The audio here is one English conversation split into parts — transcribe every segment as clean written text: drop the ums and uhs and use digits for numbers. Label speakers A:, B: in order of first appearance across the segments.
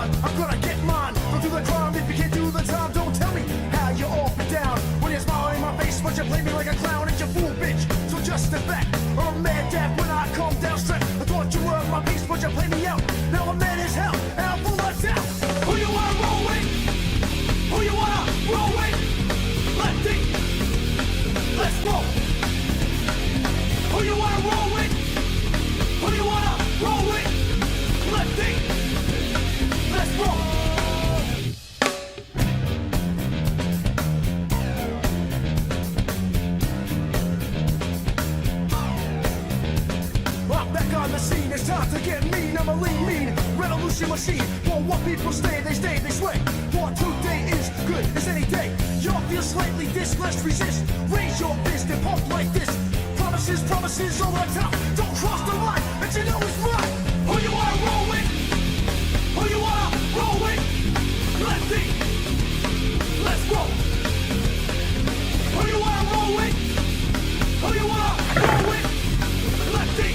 A: on, I'm gonna get mine. Don't do the crime if you can't do the time. Don't tell me how you're off and down. When you're smiling in my face, but you play me like a clown. It's your fool, bitch. So just step back, or I'm mad dad when I come down straight. I thought you were my piece, but you play me out. Now I'm mad as hell, and I'm full of doubt. Who you wanna roll with? Who you wanna roll with? Lefty, let's roll. Who you wanna roll with? Who you wanna roll with? Lefty, let's roll. I'm back on the scene, it's time to get mean. I'm a lean revolution machine. For what people stay, they sway. For today is good as any day. Y'all feel slightly this, let's resist. Raise your fist and pump like this. Promises over the top. Don't cross the line, but you know it's right. Who you wanna roll with? Who you wanna roll with? Lefty, let's roll. Who you wanna roll with? Who you wanna roll with? Lefty,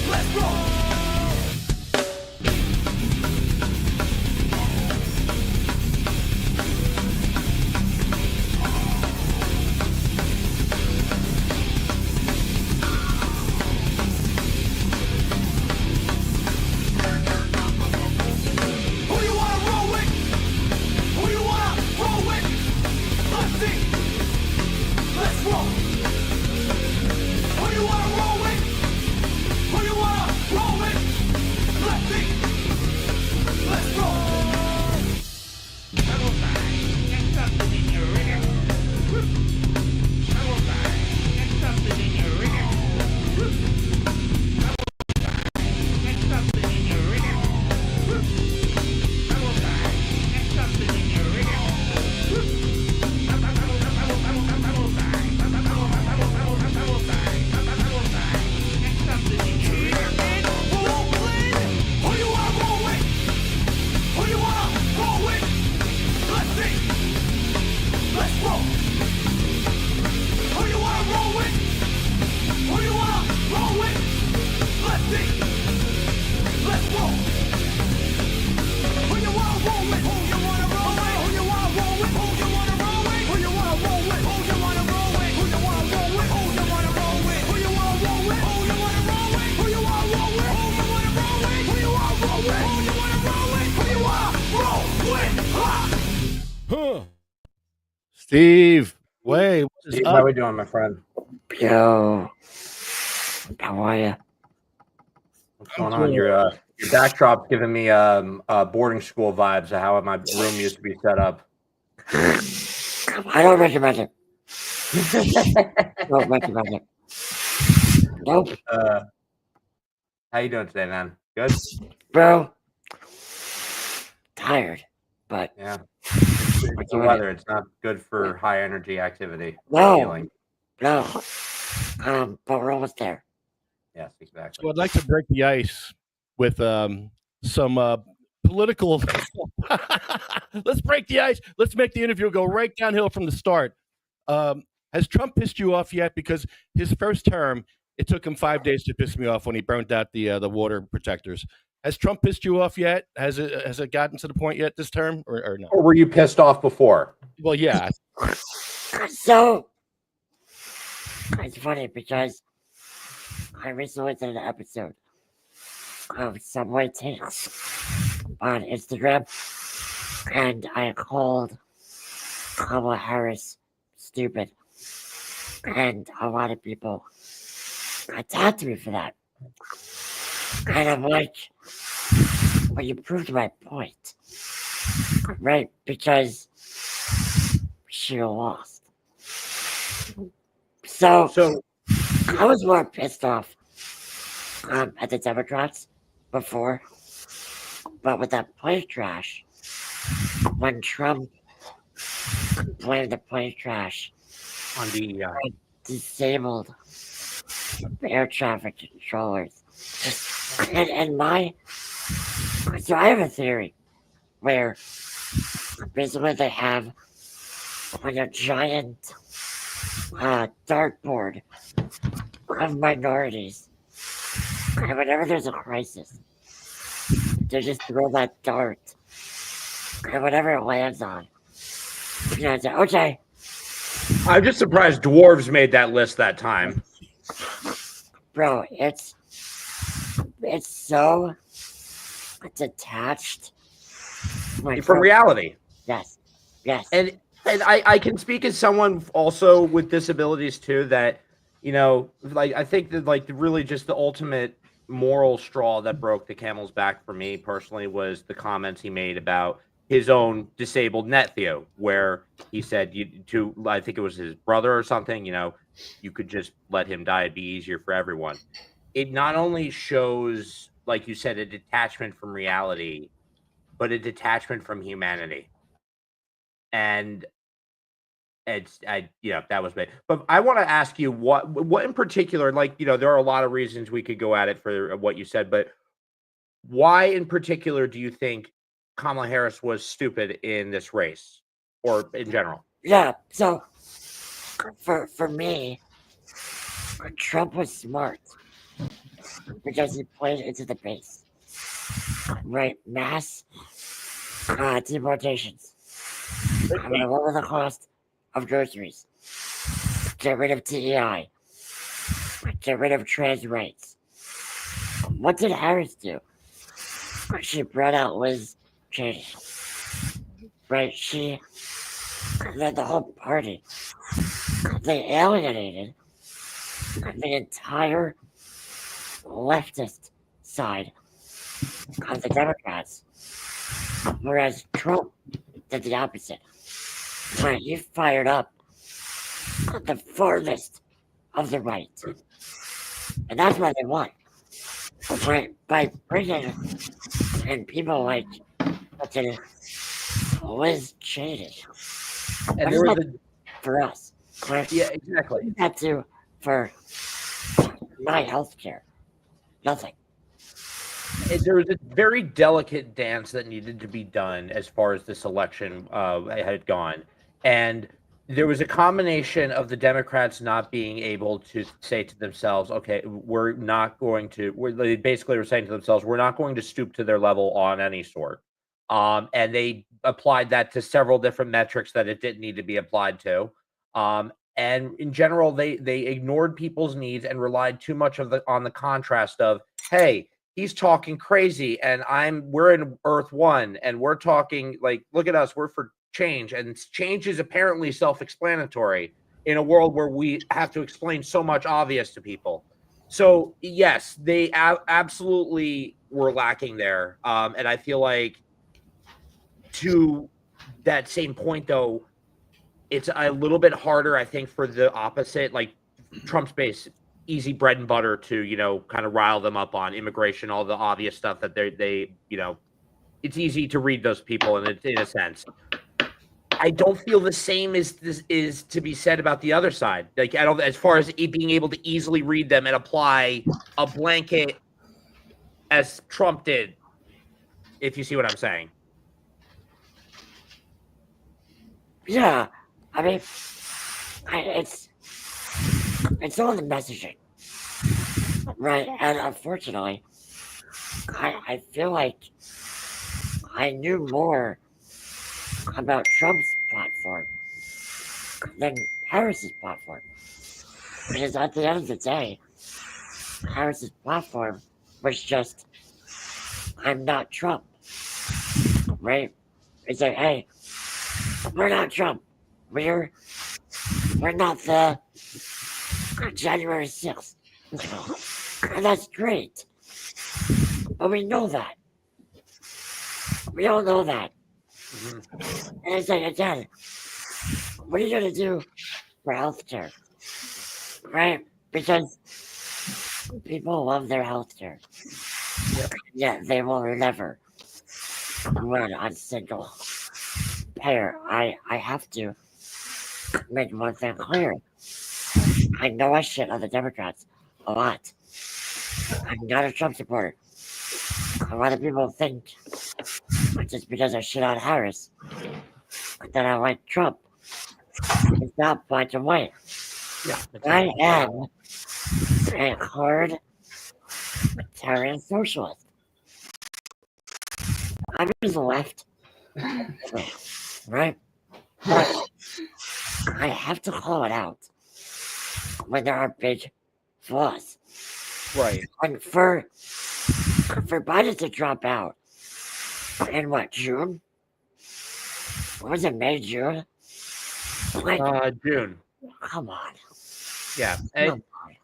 A: let's roll.
B: Steve, what is
C: Steve,
B: up?
C: how we doing, my friend?
D: Yo, how are you?
C: What's going on? Your backdrop's giving me boarding school vibes of how my room used to be set up.
D: I don't recommend it. Don't recommend it. Nope.
C: How you doing today, man? Good?
D: Bro, tired, but
C: Yeah. It's the weather. It's not good for high energy activity.
D: No, but we're almost there.
C: Yes, exactly.
B: So I'd like to break the ice with some political. Let's break the ice. Let's make the interview go right downhill from the start. Has Trump pissed you off yet? Because his first term, it took him 5 days to piss me off when he burnt out the water protectors. Has Trump pissed you off yet? Has it gotten to the point yet this term, or no?
C: Or were you pissed off before?
B: Well, yeah.
D: So it's funny because I recently did an episode of Subway Takes on Instagram, and I called Kamala Harris stupid, and a lot of people attacked me for that. And I'm like, well, you proved my point, right? Because she lost. So I was more pissed off at the Democrats before, but with that plane crash, when Trump blamed the plane crash
C: On DEI.
D: disabled air traffic controllers. And so I have a theory where basically they have like a giant dartboard of minorities. And whenever there's a crisis, to just throw that dart. And whatever it lands on. It's like, okay.
C: I'm just surprised dwarves made that list that time.
D: Bro, it's so detached
C: From reality.
D: Yes. Yes.
C: And I can speak as someone also with disabilities too, that, like, I think that, like, really just the ultimate moral straw that broke the camel's back for me personally was the comments he made about his own disabled nephew, where he said I think it was his brother or something, you could just let him die, it'd be easier for everyone. It not only shows, like you said, a detachment from reality, but a detachment from humanity. And that was me. But I want to ask you what in particular, like, there are a lot of reasons we could go at it for what you said, but why in particular do you think Kamala Harris was stupid in this race or in general?
D: Yeah, so for me, Trump was smart because he played into the base. Right, mass deportations. I'm going to lower the cost of groceries. Get rid of TEI. Get rid of trans rights. What did Harris do? She brought out Liz Cheney. Right, she led the whole party. They alienated the entire leftist side of the Democrats, whereas Trump did the opposite. Right, he fired up the farthest of the right, and that's what they want. Right, by bringing in people like Liz Cheney,
C: And there was
D: for us. Right?
C: yeah, exactly.
D: That too for my health care. Nothing.
C: There was a very delicate dance that needed to be done as far as this election had gone. And there was a combination of the Democrats not being able to say to themselves, okay, they basically were saying to themselves, we're not going to stoop to their level on any sort. And they applied that to several different metrics that it didn't need to be applied to. And in general, they ignored people's needs and relied too much on the contrast of, hey, he's talking crazy and we're in Earth One and we're talking like, look at us, we're for change, and change is apparently self-explanatory in a world where we have to explain so much obvious to people. So yes, they absolutely were lacking there. And I feel like to that same point though, it's a little bit harder, I think, for the opposite, like Trump's base, easy bread and butter to, kind of rile them up on immigration, all the obvious stuff that they it's easy to read those people in a sense. I don't feel the same is to be said about the other side. Like, I don't, as far as being able to easily read them and apply a blanket as Trump did, if you see what I'm saying.
D: Yeah, I mean, it's all the messaging, right? And unfortunately, I feel like I knew more about Trump's platform than Harris's platform. Because at the end of the day, Harris's platform was just, I'm not Trump, right? It's like, hey, we're not Trump. We're not the January 6th. And that's great. But we know that. We all know that. Mm-hmm. And it's like, again, what are you going to do for healthcare? Right? Because people love their healthcare. Yet they will never run on single payer. I have to make one thing clear. I know I shit on the Democrats a lot. I'm not a Trump supporter. A lot of people think just because I shit on Harris that I like Trump. It's not black and white.
C: Yeah,
D: I am a hard libertarian socialist. I'm in the left, right? But I have to call it out when there are big flaws.
C: Right.
D: And for Biden to drop out in what, June? What was it, May, June? Like,
C: June.
D: come on.
C: Yeah.
D: Come on.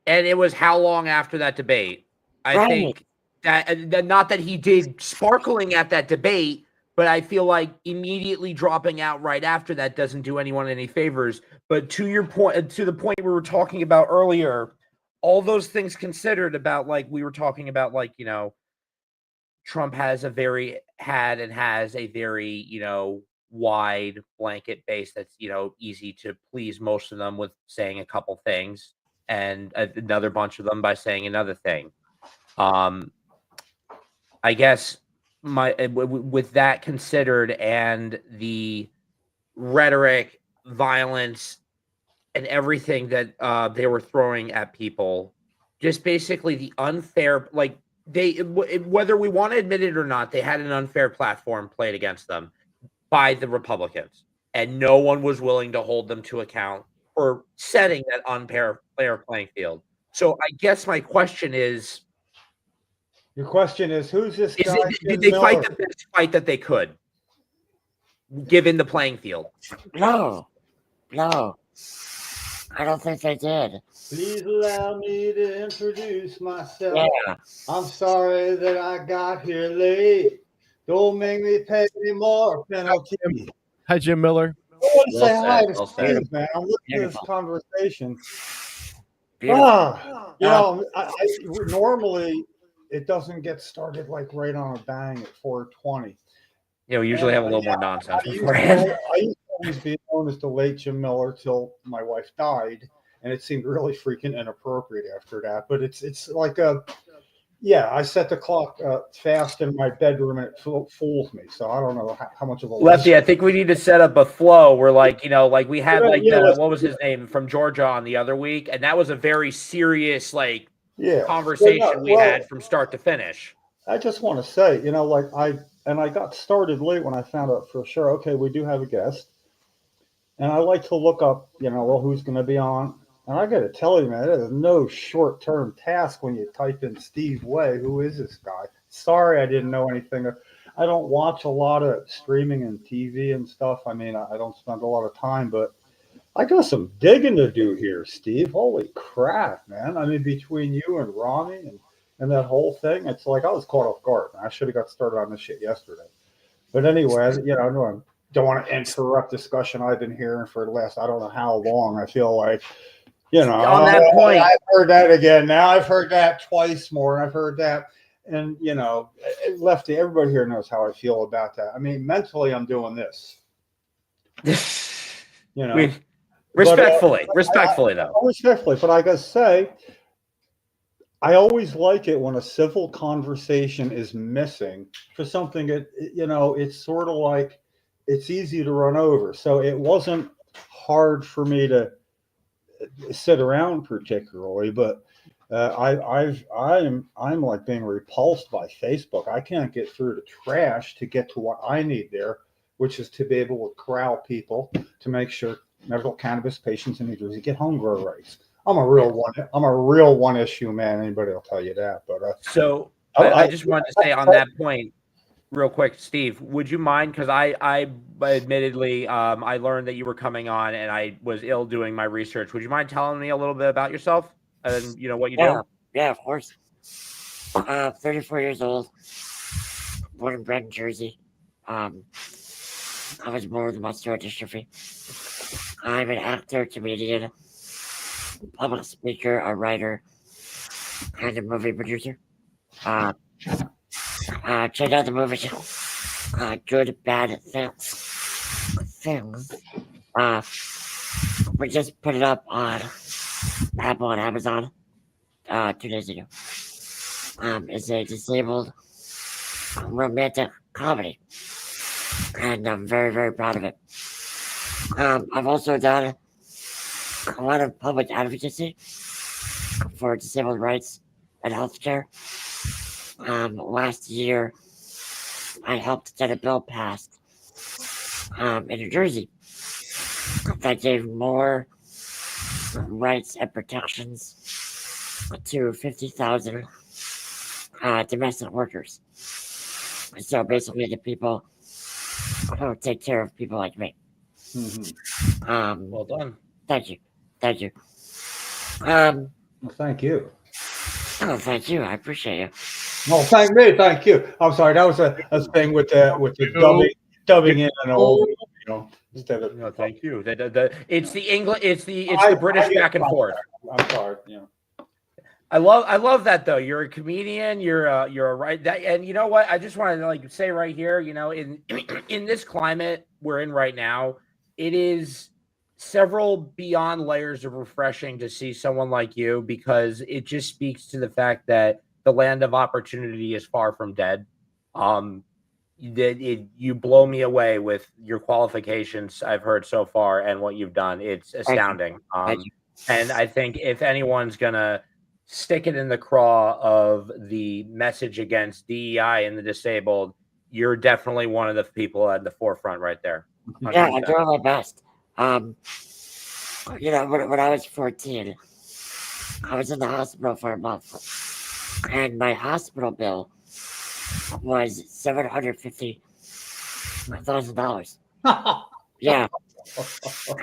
C: And it was how long after that debate? I
D: Right.
C: think that not that he did sparkling at that debate, but I feel like immediately dropping out right after that doesn't do anyone any favors. But to your point, to the point we were talking about earlier, all those things considered about, like, we were talking about, like, you know, Trump has a very wide blanket base that's, you know, easy to please most of them with saying a couple things, and another bunch of them by saying another thing. I guess with that considered, and the rhetoric, violence, and everything that they were throwing at people, just basically the unfair, like, whether we want to admit it or not, they had an unfair platform played against them by the Republicans, and no one was willing to hold them to account for setting that unfair playing field. So I guess my question is,
E: Your question is, who's this guy?
C: did they fight the best fight that they could, given the playing field?
D: No. I don't think they did.
E: Please allow me to introduce myself.
D: Yeah.
E: I'm sorry that I got here late. Don't make me pay any more penalty.
B: Hi, Jim Miller.
E: I want to
C: Well
E: say hi
C: said, well
E: to
C: said.
E: Steve, man. I'm listening to this
D: Beautiful.
E: conversation.
D: Beautiful.
E: You know, I normally it doesn't get started like right on a bang at 4:20.
C: You know, we usually have a little more nonsense
E: I used
C: beforehand.
E: to always be known as the late Jim Miller till my wife died, and it seemed really freaking inappropriate after that. But it's like I set the clock fast in my bedroom, and it fools me. So I don't know how much of a
C: Lefty, I think we need to set up a flow where, like, you know, like we had like what was his name from Georgia on the other week, and that was a very serious, like, conversation we had from start to finish.
E: I just want to say, you know, like I got started late when I found out for sure, okay, we do have a guest. And I like to look up, you know, well, who's going to be on. And I got to tell you, man, it is no short-term task when you type in Steve Way. Who is this guy? Sorry, I didn't know anything. I don't watch a lot of streaming and TV and stuff. I mean, I don't spend a lot of time, but I got some digging to do here, Steve. Holy crap, man. I mean, between you and Ronnie and that whole thing, it's like I was caught off guard. I should have got started on this shit yesterday. But anyway, you know, I don't want to interrupt discussion I've been hearing for the last, I don't know how long. I feel like, you know,
C: on that point,
E: I've heard that again. Now I've heard that twice more, and I've heard that. And, you know, Lefty, everybody here knows how I feel about that. I mean, mentally, I'm doing this. You know,
C: respectfully, though.
E: Respectfully, but I gotta say, I always like it when a civil conversation is missing for something that, you know, it's sort of like it's easy to run over. So it wasn't hard for me to sit around particularly, but I'm like being repulsed by Facebook. I can't get through the trash to get to what I need there, which is to be able to corral people to make sure medical cannabis patients in New Jersey get home grow rights. I'm a real one issue man. Anybody will tell you that. But
C: so I just wanted to say on that point, real quick, Steve, would you mind? Because I admittedly, I learned that you were coming on, and I was ill doing my research. Would you mind telling me a little bit about yourself and, you know, what you do?
D: Yeah, of course. 34 years old, born and bred in Jersey. I was born with muscular dystrophy. I'm an actor, comedian, public speaker, a writer, and a movie producer. Check out the movie. Good, bad things. We just put it up on Apple and Amazon 2 days ago. It's a disabled romantic comedy, and I'm very, very proud of it. I've also done a lot of public advocacy for disabled rights and healthcare. Last year, I helped get a bill passed in New Jersey that gave more rights and protections to 50,000 domestic workers. So basically, the people who take care of people like me.
C: Well done.
D: Thank you. Thank you.
E: Well, thank you.
D: Oh, thank you. I appreciate you.
E: No, thank me. Thank you. I'm sorry. That was a thing with the dubbing in an old, instead of.
C: No, thank you. It's the English. It's the
E: I
C: British
E: get
C: back and forth.
E: I'm sorry. Yeah.
C: I love that though. You're a comedian. You're a right that, and you know what? I just want to say right here. In this climate we're in right now, it is several beyond layers of refreshing to see someone like you, because it just speaks to the fact that the land of opportunity is far from dead. You blow me away with your qualifications I've heard so far and what you've done. It's astounding. And I think if anyone's gonna stick it in the craw of the message against DEI and the disabled, you're definitely one of the people at the forefront right there. 100%.
D: Yeah, I'm doing my best. When I was 14, I was in the hospital for a month, and my hospital bill was $750,000. Yeah,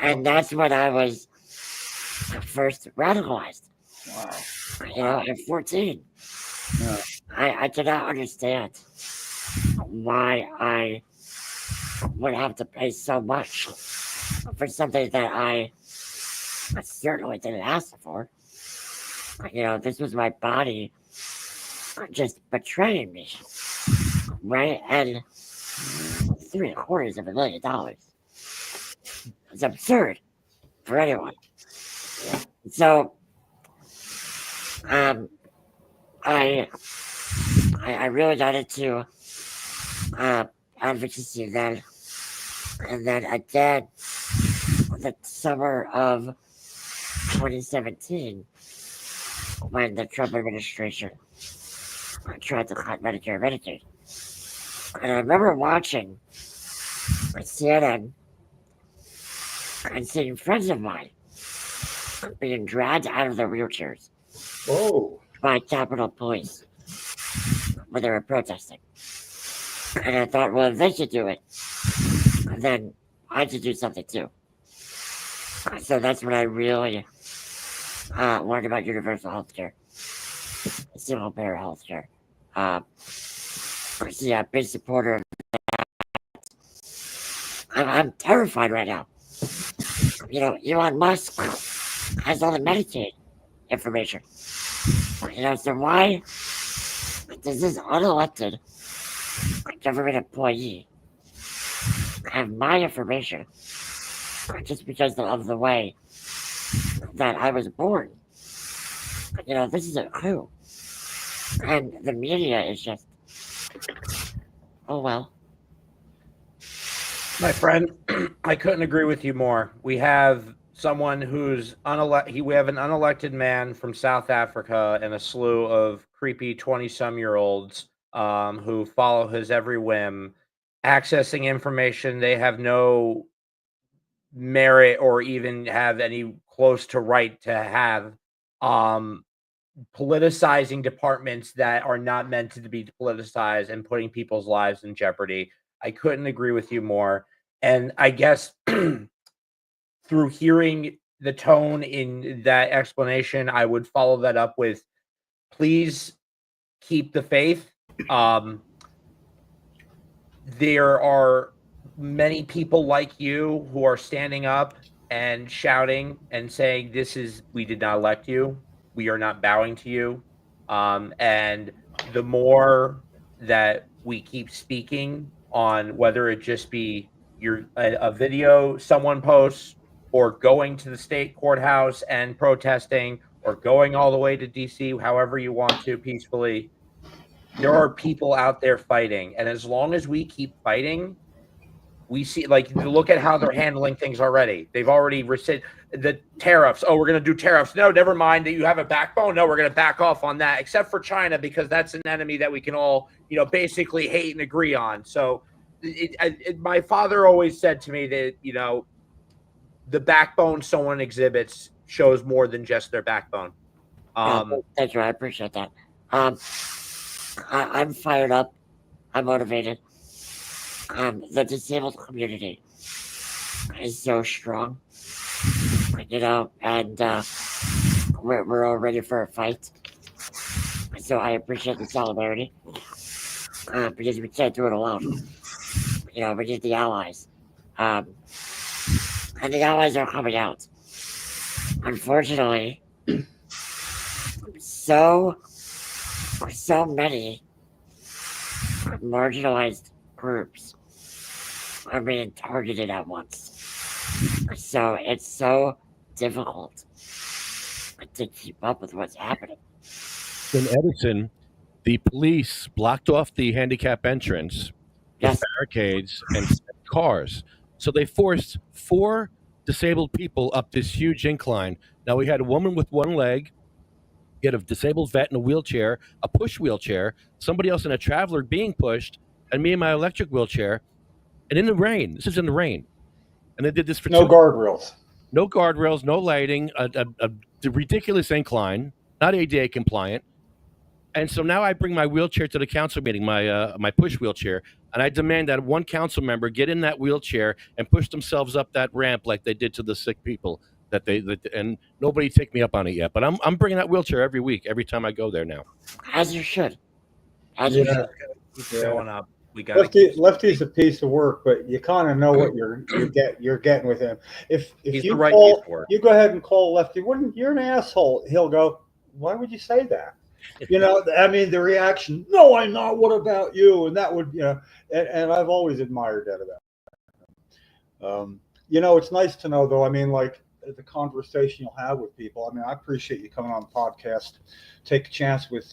D: and that's when I was first radicalized.
E: Wow.
D: At 14.
E: Yeah.
D: I did not understand why I would have to pay so much for something that I certainly didn't ask for. This was my body just betraying me, right? And $750,000. It's absurd for anyone. So, I really got into advocacy then, and then again the summer of 2017, when the Trump administration tried to cut Medicare and Medicaid. And I remember watching CNN and seeing friends of mine being dragged out of their wheelchairs
E: Oh.
D: by Capitol Police when they were protesting. And I thought, well, if they should do it, then I should do something too. So that's when I really learned about universal health care, single payer health care. So yeah, big supporter of that. I'm terrified right now. Elon Musk has all the Medicaid information. So why does this unelected government employee have my information just because of the way that I was born? This is a coup. And the media is just, oh well.
C: My friend, I couldn't agree with you more. We have someone who's we have an unelected man from South Africa and a slew of creepy 20-some-year-olds who follow his every whim, accessing information they have no merit or even have any close to right to have, politicizing departments that are not meant to be politicized and putting people's lives in jeopardy. I couldn't agree with you more. And I guess through hearing the tone in that explanation, I would follow that up with, please keep the faith. There are many people like you who are standing up and shouting and saying, we did not elect you. We are not bowing to you. And the more that we keep speaking on, whether it just be a video someone posts, or going to the state courthouse and protesting, or going all the way to DC, however you want to peacefully, there are people out there fighting. And as long as we keep fighting, We see, like, look at how they're handling things already. They've already rescinded the tariffs. Oh, we're going to do tariffs. No, never mind that you have a backbone. No, we're going to back off on that, except for China, because that's an enemy that we can all, basically hate and agree on. So my father always said to me that, the backbone someone exhibits shows more than just their backbone.
D: Thank you. I appreciate that. I'm fired up. I'm motivated. The disabled community is so strong, and we're all ready for a fight. So I appreciate the solidarity, because we can't do it alone. We need the allies, and the allies are coming out. Unfortunately, so many marginalized groups are being targeted at once. So it's so difficult to keep up with what's happening.
B: In Edison, the police blocked off the handicap entrance with
D: Yes.
B: barricades and cars. So they forced 4 disabled people up this huge incline. Now we had a woman with one leg, you had a disabled vet in a wheelchair, a push wheelchair, somebody else in a traveler being pushed, and me in my electric wheelchair. And in the rain, this is in the rain. And they did this for
E: No guardrails.
B: no guardrails, no lighting, a ridiculous incline, not ADA compliant. And so now I bring my wheelchair to the council meeting, my push wheelchair, and I demand that one council member get in that wheelchair and push themselves up that ramp like they did to the sick people. And nobody take me up on it yet. But I'm bringing that wheelchair every week, every time I go there now.
D: As you should. As you should.
C: Keep showing up. We got
E: Lefty's a piece of work, but you kind of know what you're getting with him. If
C: He's
E: you
C: the right
E: call,
C: piece of work.
E: you go ahead and call Lefty. You're an asshole. He'll go, why would you say that? I mean, the reaction, no, I'm not. What about you? And that would, and I've always admired that about him. It's nice to know, though. I mean, like the conversation you'll have with people. I mean, I appreciate you coming on the podcast. Take a chance with,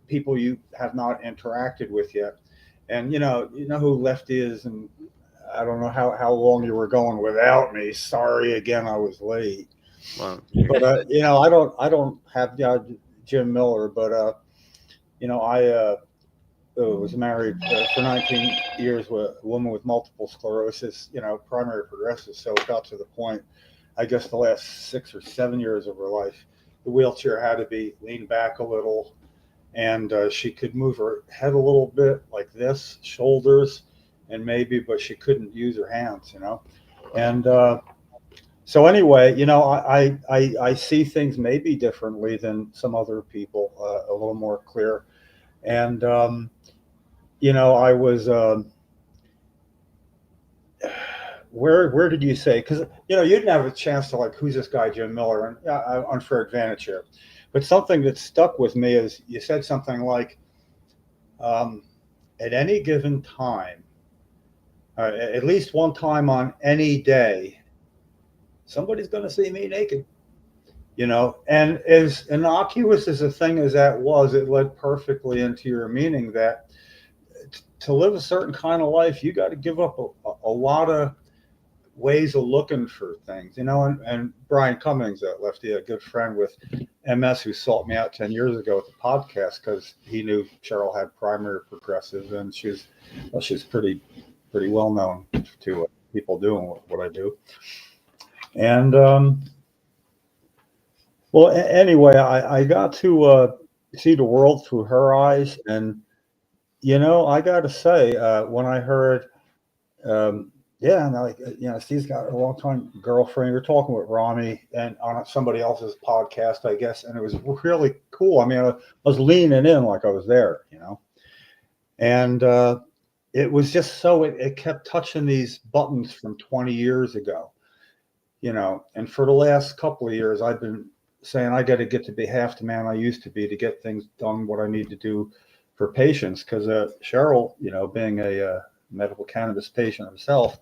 E: people you have not interacted with yet. And, you know who Lefty is. And I don't know how long you were going without me. Sorry again, I was late.
C: Wow.
E: But, I don't have Jim Miller, but, I was married for 19 years with a woman with multiple sclerosis, primary progressive. So it got to the point, I guess the last 6 or 7 years of her life, the wheelchair had to be leaned back a little, and she could move her head a little bit like this, shoulders, and but she couldn't use her hands, And so anyway, I see things maybe differently than some other people, a little more clear. And, I was, where did you say? Because, you didn't have a chance to who's this guy, Jim Miller? And unfair advantage here. But something that stuck with me is you said something like, at any given time, at least one time on any day, somebody's going to see me naked, and as innocuous as a thing as that was, it led perfectly into your meaning that to live a certain kind of life, you got to give up a lot of ways of looking for things, and Brian Cummings, Lefty, a good friend with MS, who sought me out 10 years ago at the podcast because he knew Cheryl had primary progressive, and she's pretty well known to people doing what I do. And well, anyway, I got to see the world through her eyes, and I got to say, when I heard, and Steve's got a long-time girlfriend. You're talking with Rami and on somebody else's podcast, I guess, and it was really cool. I mean, I was leaning in like I was there, and it was just so it kept touching these buttons from 20 years ago, and for the last couple of years, I've been saying I got to get to be half the man I used to be to get things done, what I need to do for patients. Because Cheryl, being a medical cannabis patient herself,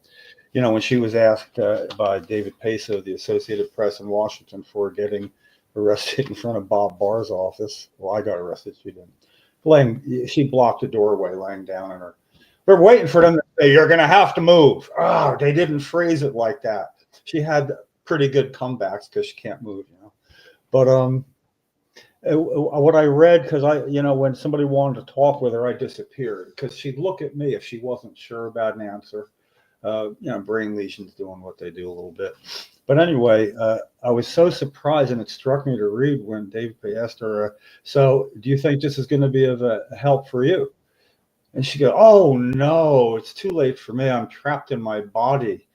E: when she was asked by David Paso of the Associated Press in Washington for getting arrested in front of Bob Barr's office. Well, I got arrested. She didn't. She blocked the doorway, laying down in her We're waiting for them to say, you're going to have to move. Oh, they didn't phrase it like that. She had pretty good comebacks because she can't move, you know. But what I read, because when somebody wanted to talk with her, I disappeared because she'd look at me if she wasn't sure about an answer. Brain lesions doing what they do a little bit. But anyway, I was so surprised, and it struck me to read when Dave asked her, so do you think this is going to be of a help for you? And she goes, oh, no, it's too late for me. I'm trapped in my body,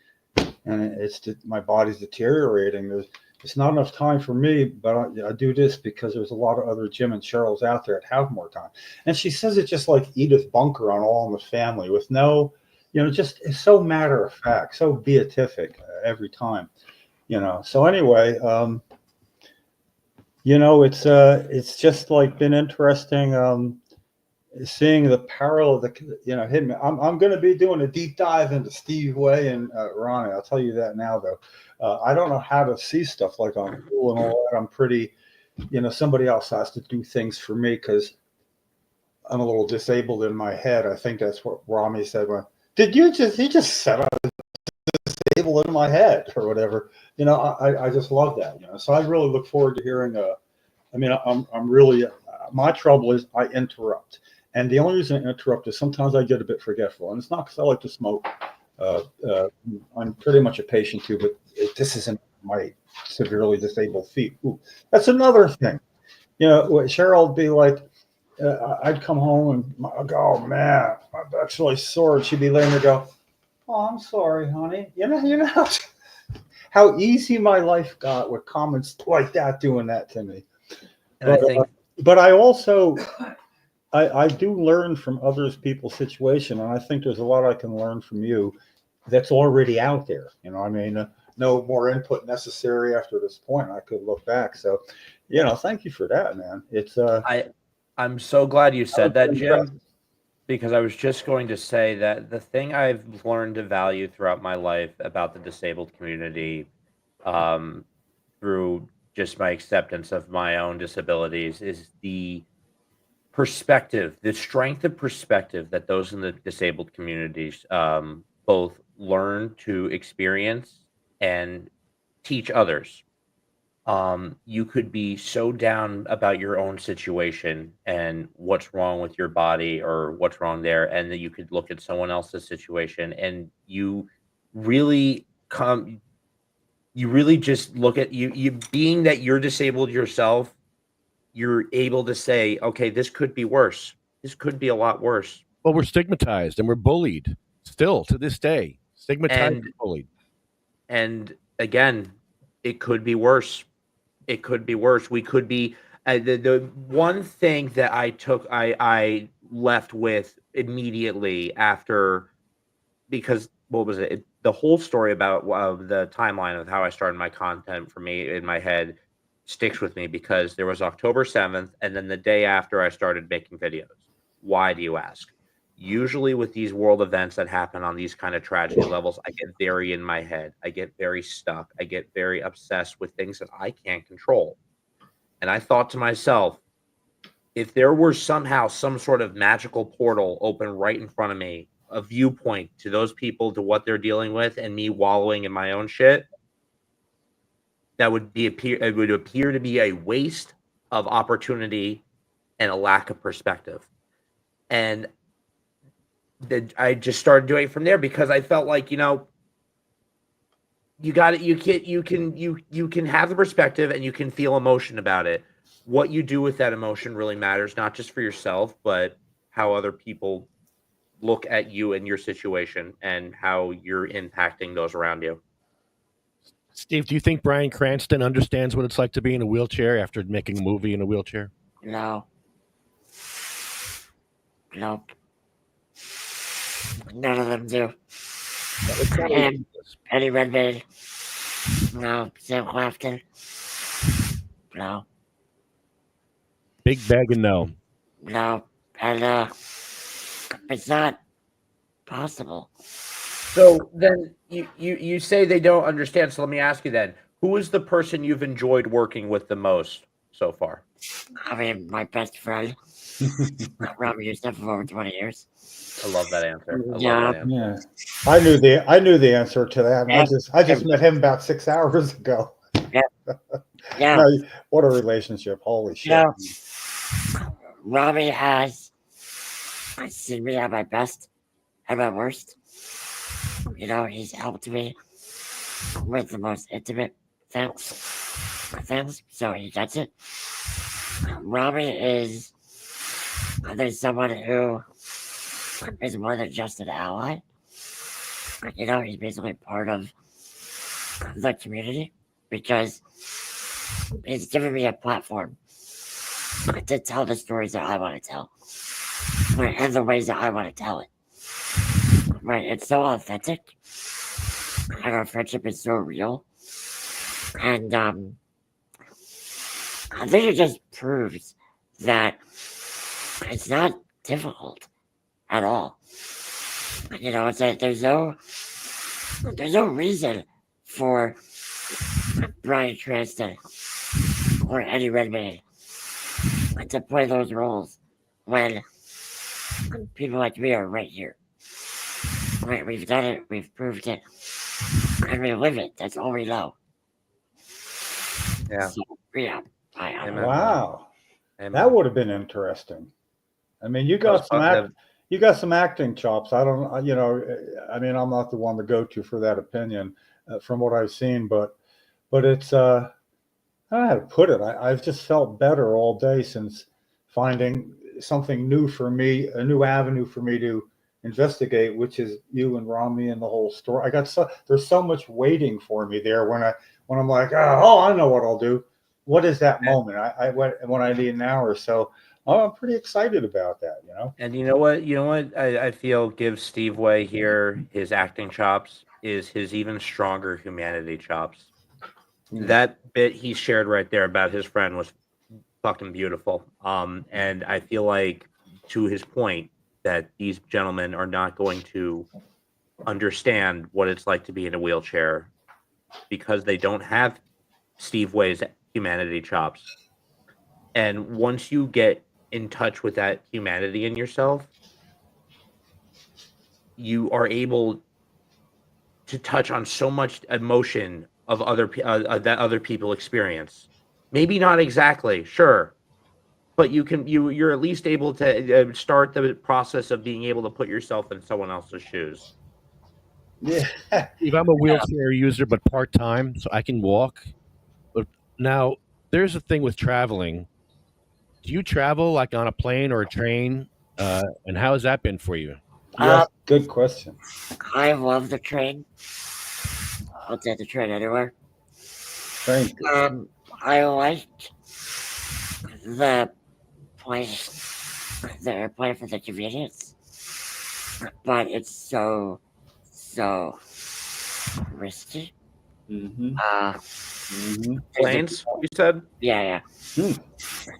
E: and my body's deteriorating. It's not enough time for me, but I do this because there's a lot of other Jim and Cheryls out there that have more time. And she says it just like Edith Bunker on All in the Family with no, just it's so matter of fact, so beatific every time, So anyway, it's just like been interesting. Seeing the parallel, him. I'm going to be doing a deep dive into Steve Way and Ronnie. I'll tell you that now, though. I don't know how to see stuff like on Google and all that. I'm pretty, somebody else has to do things for me because I'm a little disabled in my head. I think that's what Rami said. He just said I was disabled in my head or whatever. I just love that. So I really look forward to hearing. I'm really. My trouble is I interrupt. And the only reason I interrupt is sometimes I get a bit forgetful. And it's not because I like to smoke. I'm pretty much a patient too, but this isn't my severely disabled feet. Ooh, that's another thing. Cheryl would be like, I'd come home and I'd go, oh, man, my back's really sore. And she'd be laying there go, oh, I'm sorry, honey. You know how easy my life got with comments like that doing that to me.
C: And
E: But I also... I do learn from others people's situation, and I think there's a lot I can learn from you that's already out there. No more input necessary after this point. I could look back. So, thank you for that, man. It's
C: I'm so glad you said that, Jim, because I was just going to say that the thing I've learned to value throughout my life about the disabled community, through just my acceptance of my own disabilities, is the perspective, the strength of perspective that those in the disabled communities both learn to experience and teach others. You could be so down about your own situation and what's wrong with your body or what's wrong there, and then you could look at someone else's situation and you really just look at you being that you're disabled yourself. You're able to say, okay, this could be worse. This could be a lot worse.
B: Well, we're stigmatized and we're bullied still to this day. Stigmatized and bullied.
C: And again, it could be worse. It could be worse. We could be the one thing that I left with immediately after, because what was it? The whole story about the timeline of how I started my content for me in my head sticks with me because there was October 7th, and then the day after I started making videos. Why, do you ask? Usually with these world events that happen on these kind of tragedy levels, I get very in my head. I get very stuck. I get very obsessed with things that I can't control. And I thought to myself, if there were somehow some sort of magical portal open right in front of me, a viewpoint to those people, to what they're dealing with, and me wallowing in my own shit, it would appear to be a waste of opportunity and a lack of perspective. And I just started doing it from there because I felt like, you got it. You can have the perspective and you can feel emotion about it. What you do with that emotion really matters, not just for yourself, but how other people look at you and your situation and how you're impacting those around you.
B: Steve, do you think Bryan Cranston understands what it's like to be in a wheelchair after making a movie in a wheelchair?
D: No. Nope. None of them do. And Eddie Redmayne. No. Sam Clafton. No.
B: Big bag and no.
D: No. And it's not possible.
C: So then you say they don't understand. So let me ask you then, who is the person you've enjoyed working with the most so far?
D: I mean, my best friend. Robert used that for over 20 years.
C: I love that answer. I
D: Yeah.
C: love that answer.
E: Yeah, I knew the answer to that. And I just met him about 6 hours ago.
D: Yeah.
E: No, what a relationship! Holy shit!
D: Yeah. Robbie has seen me at my best and my worst. You know, he's helped me with the most intimate things, so he gets it. Robbie is there's someone who is more than just an ally. You know, he's basically part of the community because he's given me a platform to tell the stories that I want to tell, right, and the ways that I want to tell it. Right, it's so authentic, and our friendship is so real, and I think it just proves that it's not difficult at all. You know, it's like there's no reason for Bryan Cranston or Eddie Redmayne to play those roles when people like me are right here. Right, we've done it, we've proved it, and we live it. That's all we know.
C: Yeah.
D: So, yeah.
C: Amen.
E: Wow,
C: Amen.
E: that would have been interesting. I mean, you
C: That was
E: got some
C: fun.
E: you got some acting chops. I don't, you know, I mean, I'm not the one to go to for that opinion from what I've seen, but it's I don't know how to put it. I've just felt better all day since finding something new for me, a new avenue for me to investigate, which is you and Rami and the whole story. There's so much waiting for me there when I'm like, oh, I know what I'll do. What is that moment? When I need an hour or so. Oh, I'm pretty excited about that, you know.
C: And you know what I feel gives Steve Way here his acting chops is his even stronger humanity chops. That bit he shared right there about his friend was fucking beautiful. And I feel like, to his point, that these gentlemen are not going to understand what it's like to be in a wheelchair because they don't have Steve Way's humanity chops. And once you get in touch with that humanity in yourself, you are able to touch on so much emotion of that other people experience. Maybe not exactly, sure, but you're at least able to start the process of being able to put yourself in someone else's shoes.
E: Yeah.
B: Steve, I'm a wheelchair user, but part time, so I can walk. But now there's a thing with traveling. Do you travel like on a plane or a train? And how has that been for you?
E: Yes, good question.
D: I love the train. I'll take the train anywhere.
E: Train's good.
D: I liked the plane, the airplane for the convenience, but it's so risky.
E: Mm-hmm. Mm-hmm.
C: Planes, you said?
D: Yeah.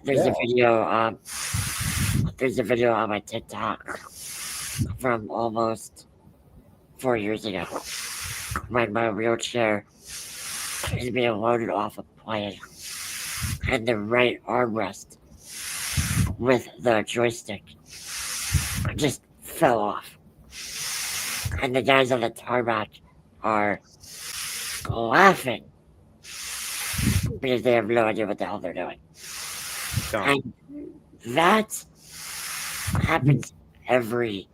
D: There's a video. There's a video on my TikTok from almost 4 years ago when my wheelchair is being loaded off a plane, and the right armrest with the joystick just fell off, and the guys on the tarmac are laughing because they have no idea what the hell they're doing. And that happens every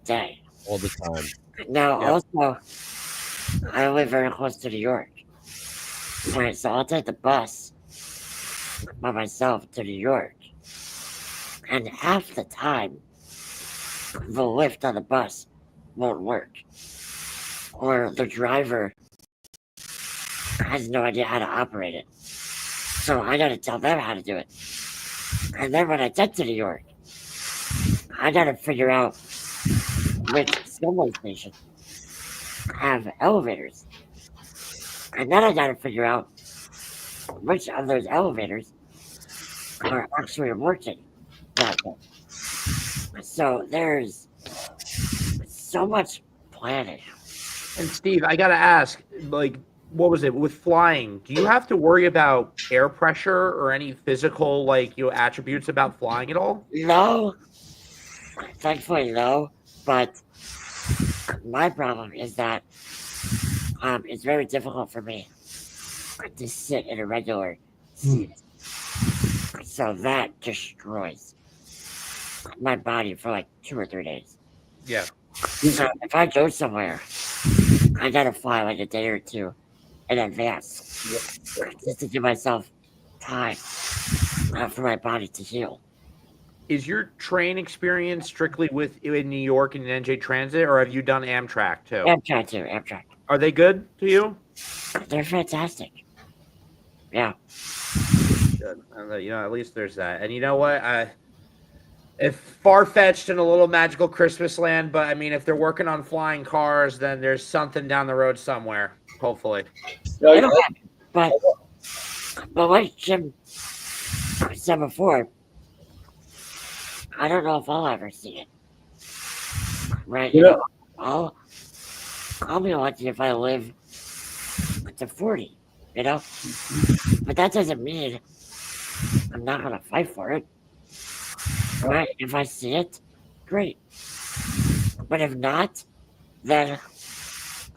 D: day.
B: All the time.
D: Now, also, I live very close to New York. Right, so I'll take the bus by myself to New York. And half the time, the lift on the bus won't work. Or the driver has no idea how to operate it. So I gotta tell them how to do it. And then when I get to New York, I gotta figure out which subway stations have elevators. And then I gotta figure out which of those elevators are actually working that day. So there's so much planning.
C: And Steve, I gotta ask, like, what was it with flying? Do you have to worry about air pressure or any physical attributes about flying at all?
D: No, thankfully no. But my problem is that it's very difficult for me to sit in a regular seat. So that destroys my body for like 2 or 3 days.
C: Yeah.
D: So if I go somewhere, I gotta fly like a day or two in advance just to give myself time for my body to heal.
C: Is your train experience strictly in New York and NJ Transit, or have you done Amtrak too?
D: Amtrak.
C: Are they good to you?
D: They're fantastic. Yeah.
C: Good. At least there's that. And you know what? If far-fetched and a little magical Christmas land, but I mean, if they're working on flying cars, then there's something down the road somewhere. Hopefully.
D: It'll happen. But like Jim said before, I don't know if I'll ever see it. Right?
E: Yeah.
D: I'll be lucky if I live to 40, But that doesn't mean I'm not gonna fight for it. Right? If I see it, great. But if not, then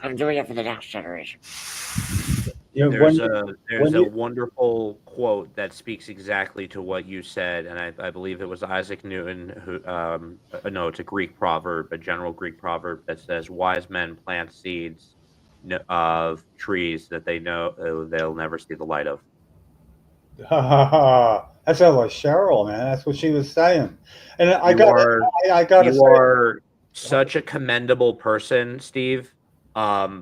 D: I'm doing it for the next generation.
C: There's a wonderful quote that speaks exactly to what you said, and I believe it was Isaac Newton who no, it's a Greek proverb, a general Greek proverb that says wise men plant seeds of trees that they know they'll never see the light of.
E: That sounds like Cheryl, man. That's what she was saying. And I
C: You
E: got to say,
C: are such a commendable person, Steve. We're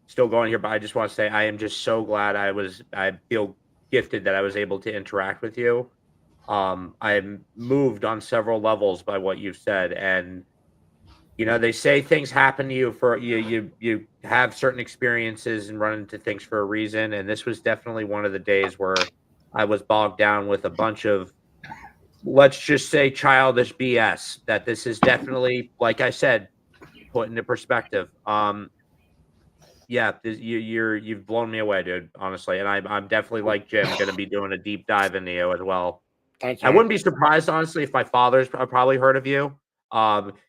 C: still going here, but I just want to say I am just so glad I feel gifted that I was able to interact with you. I'm moved on several levels by what you've said, and they say things happen to you for you have certain experiences and run into things for a reason, and this was definitely one of the days where I was bogged down with a bunch of, let's just say, childish BS. That this is definitely, like I said, put into perspective. You've blown me away, dude, honestly. And I'm definitely, like Jim, going to be doing a deep dive into you as well.
D: Thank you.
C: I wouldn't be surprised, honestly, if my father's probably heard of you.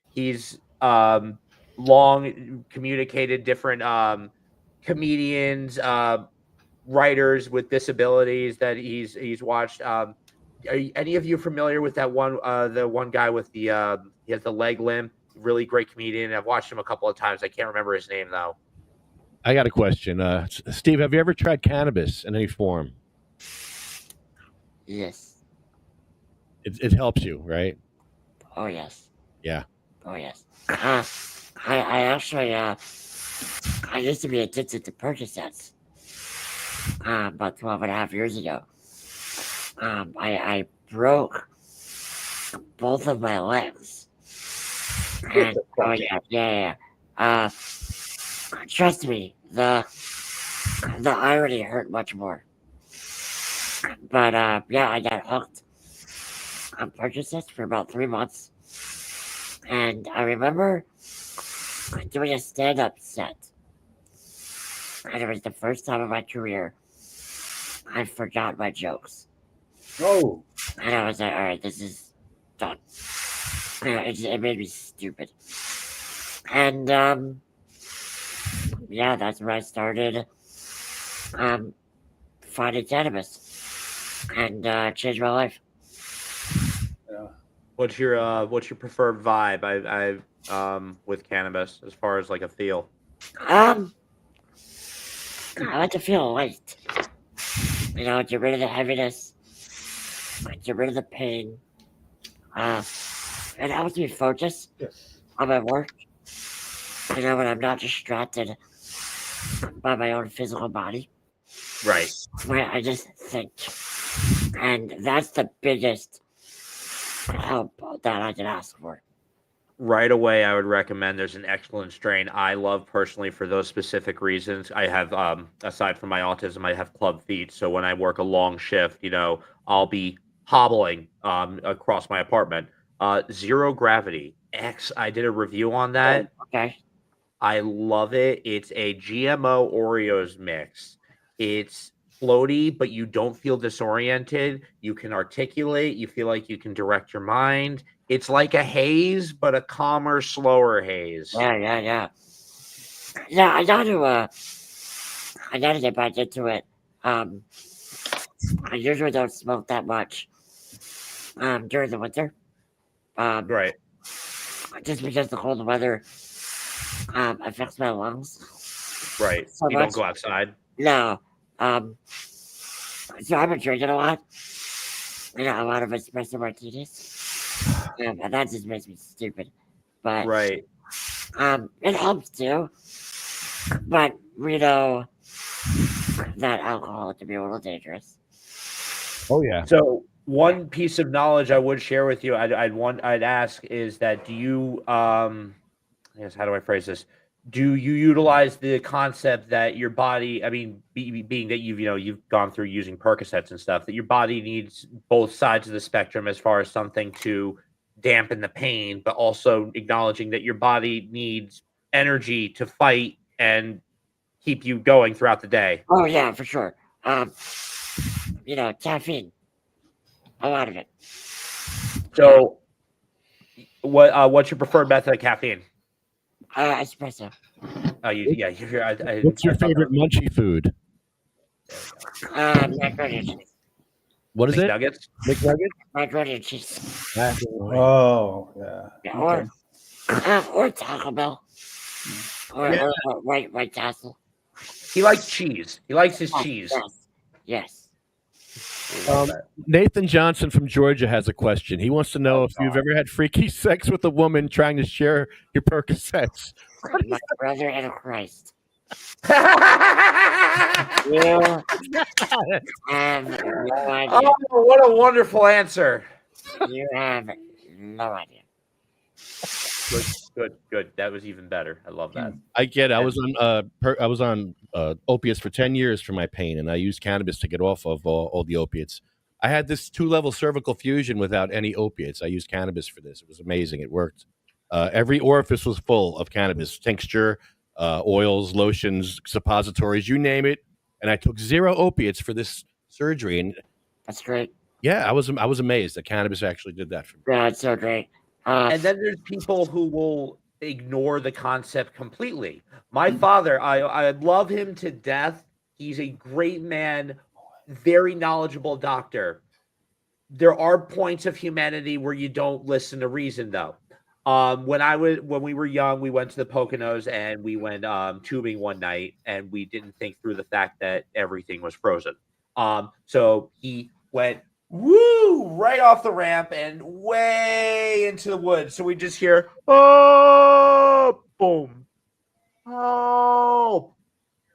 C: He's long communicated different comedians, writers with disabilities that he's watched. Are any of you familiar with that one? The one guy with he has the leg limp. Really great comedian. I've watched him a couple of times. I can't remember his name though.
B: I got a question. Steve, have you ever tried cannabis in any form?
D: Yes.
B: It helps you, right?
D: Oh, yes.
B: Yeah.
D: Oh, yes. I actually, I used to be addicted to Percocets about 12 and a half years ago. I broke both of my legs. And, oh, yeah. Trust me, the irony hurt much more. But, I got hooked on Percocets for about 3 months. And I remember doing a stand-up set. And it was the first time in my career I forgot my jokes.
E: oh,
D: And I was like, all right, this is done. It made me stupid. And, that's where I started finding cannabis and changed my life.
C: What's your preferred vibe? I with cannabis as far as like a feel.
D: I like to feel light. Get rid of the heaviness, get rid of the pain. It helps me focus on my work. When I'm not distracted by my own physical body.
C: Right.
D: Where I just think. And that's the biggest help that I can ask for.
C: Right away, I would recommend there's an excellent strain I love personally for those specific reasons. I have, aside from my autism, I have club feet. So when I work a long shift, I'll be hobbling across my apartment. Zero Gravity X, I did a review on that.
D: Okay.
C: I love it. It's a GMO Oreos mix. It's floaty, but you don't feel disoriented. You can articulate. You feel like you can direct your mind. It's like a haze, but a calmer, slower haze.
D: Yeah. I gotta get back into it. I usually don't smoke that much during the winter.
C: Right.
D: Just because the cold weather affects my lungs.
C: Right.
D: So
C: You
D: much.
C: don't go outside.
D: No. So I've been drinking a lot. A lot of espresso martinis. And that just makes me stupid. But
C: Right.
D: it helps too. But we know that alcohol can be a little dangerous.
B: Oh yeah.
C: So one piece of knowledge I would share with you, I'd ask is that do you I guess how do I phrase this? Do you utilize the concept that your body, I mean, being that you've gone through using Percocets and stuff, that your body needs both sides of the spectrum as far as something to dampen the pain, but also acknowledging that your body needs energy to fight and keep you going throughout the day?
D: Oh yeah, for sure. Caffeine. A lot of it.
C: So what's your preferred method of caffeine?
D: Espresso.
B: What's your favorite munchie food?
D: Macaroni and cheese.
B: What is it?
C: Nuggets?
B: McNuggets?
D: Macaroni and cheese.
E: Oh, yeah.
D: Yeah, or Taco Bell. Or White Castle.
C: He likes cheese. He likes his cheese.
D: Yes.
B: Nathan Johnson from Georgia has a question. He wants to know if you've ever had freaky sex with a woman trying to share your Percocets.
D: My brother in Christ.
C: Oh,
D: You have no idea.
C: what a wonderful answer.
D: You have no idea.
C: Good. That was even better. I love that.
B: I get it. I was on opiates for 10 years for my pain, and I used cannabis to get off of all the opiates. I had this 2-level cervical fusion without any opiates. I used cannabis for this. It was amazing. It worked. Every orifice was full of cannabis tincture, oils, lotions, suppositories, you name it. And I took 0 opiates for this surgery. And
D: That's great.
B: yeah, I was amazed that cannabis actually did that for me.
D: Yeah, it's so great.
C: And then there's people who will ignore the concept completely. My father, I love him to death. He's a great man, very knowledgeable doctor. There are points of humanity where you don't listen to reason, though. When we were young, we went to the Poconos and we went tubing one night, and we didn't think through the fact that everything was frozen. So he went right off the ramp and way into the woods. So we just hear, oh, boom, oh.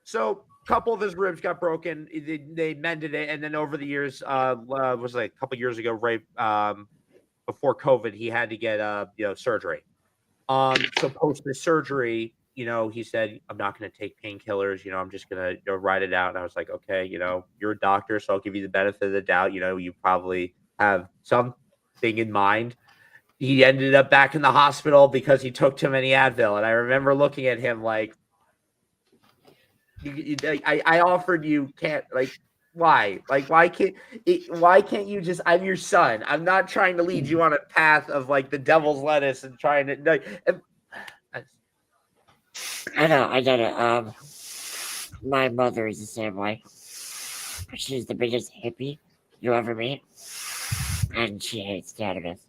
C: So a couple of his ribs got broken. They mended it, and then over the years, was like a couple years ago, right before COVID, he had to get surgery. So post the surgery, he said, I'm not going to take painkillers. I'm just going to ride it out. And I was like, okay, you're a doctor, so I'll give you the benefit of the doubt. You probably have something in mind. He ended up back in the hospital because he took too many Advil. And I remember looking at him like, I offered you, why? Why can't you just, I'm your son. I'm not trying to lead you on a path of like the devil's lettuce and trying to,
D: I know, I get it. My mother is the same way. She's the biggest hippie you ever meet, and she hates cannabis.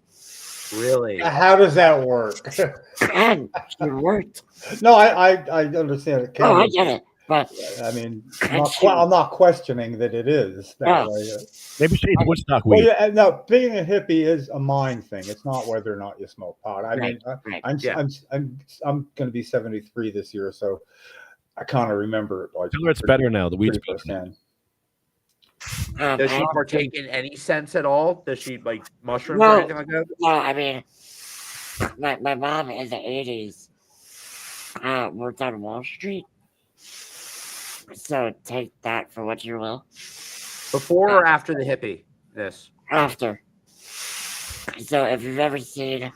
C: Really?
E: How does that work?
D: And she worked.
E: No, I understand it.
D: Oh, I get it. But
E: I mean, I'm not questioning that it is that way.
B: Maybe she ate Woodstock
E: Well,
B: weed.
E: yeah, no, being a hippie is a mind thing. It's not whether or not you smoke pot. I mean,
D: right.
E: I'm going to be 73 this year, so I kind of remember it. Like,
B: Tell her it's better now. The weed's better.
E: firsthand.
C: Does she partake in any sense at all? Does she like mushrooms
D: No.
C: or anything like that?
D: no, I mean, my mom in the 80s worked on Wall Street. So take that for what you will.
C: Before or after the hippie? This.
D: After. So if you've ever seen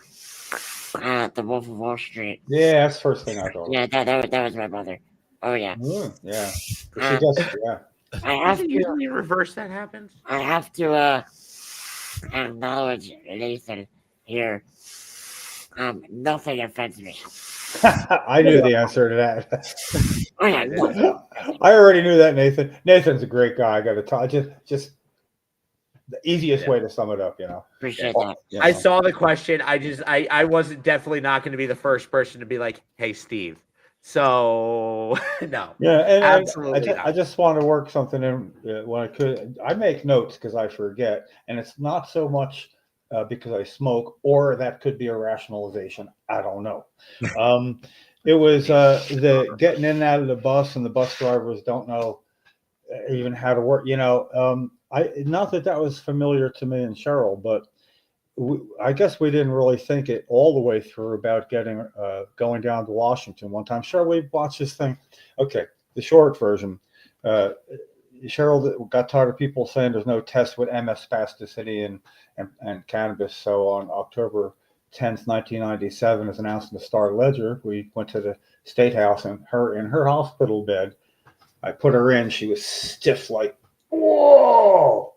D: The Wolf of Wall Street.
E: Yeah, that's the first thing I thought.
D: Yeah, that was my mother. Oh yeah.
E: Yeah. She
D: Uh,
E: just, yeah.
D: I
C: Is
D: have
C: it
D: to.
C: usually in reverse that happens?
D: I have to acknowledge Nathan here. Nothing offends me.
E: I knew the answer to that.
D: Oh yeah, nothing.
E: I already knew that, Nathan. Nathan's a great guy. I got to talk. Just the easiest way to sum it up,
D: Appreciate that.
C: I saw the question. I wasn't definitely not going to be the first person to be like, "Hey, Steve." So no.
E: Yeah, and
C: Absolutely
E: I
C: not.
E: just want to work something in when I could. I make notes because I forget, and it's not so much because I smoke, or that could be a rationalization. I don't know. It was the getting in and out of the bus, and the bus drivers don't know even how to work. I not that was familiar to me and Cheryl, but I guess we didn't really think it all the way through about getting going down to Washington one time. Cheryl, we watched this thing. Okay, the short version. Cheryl got tired of people saying there's no test with MS spasticity and cannabis. So on October 10th, 1997, as announced in the Star Ledger, we went to the State House and her in her hospital bed. I put her in. She was stiff like, whoa.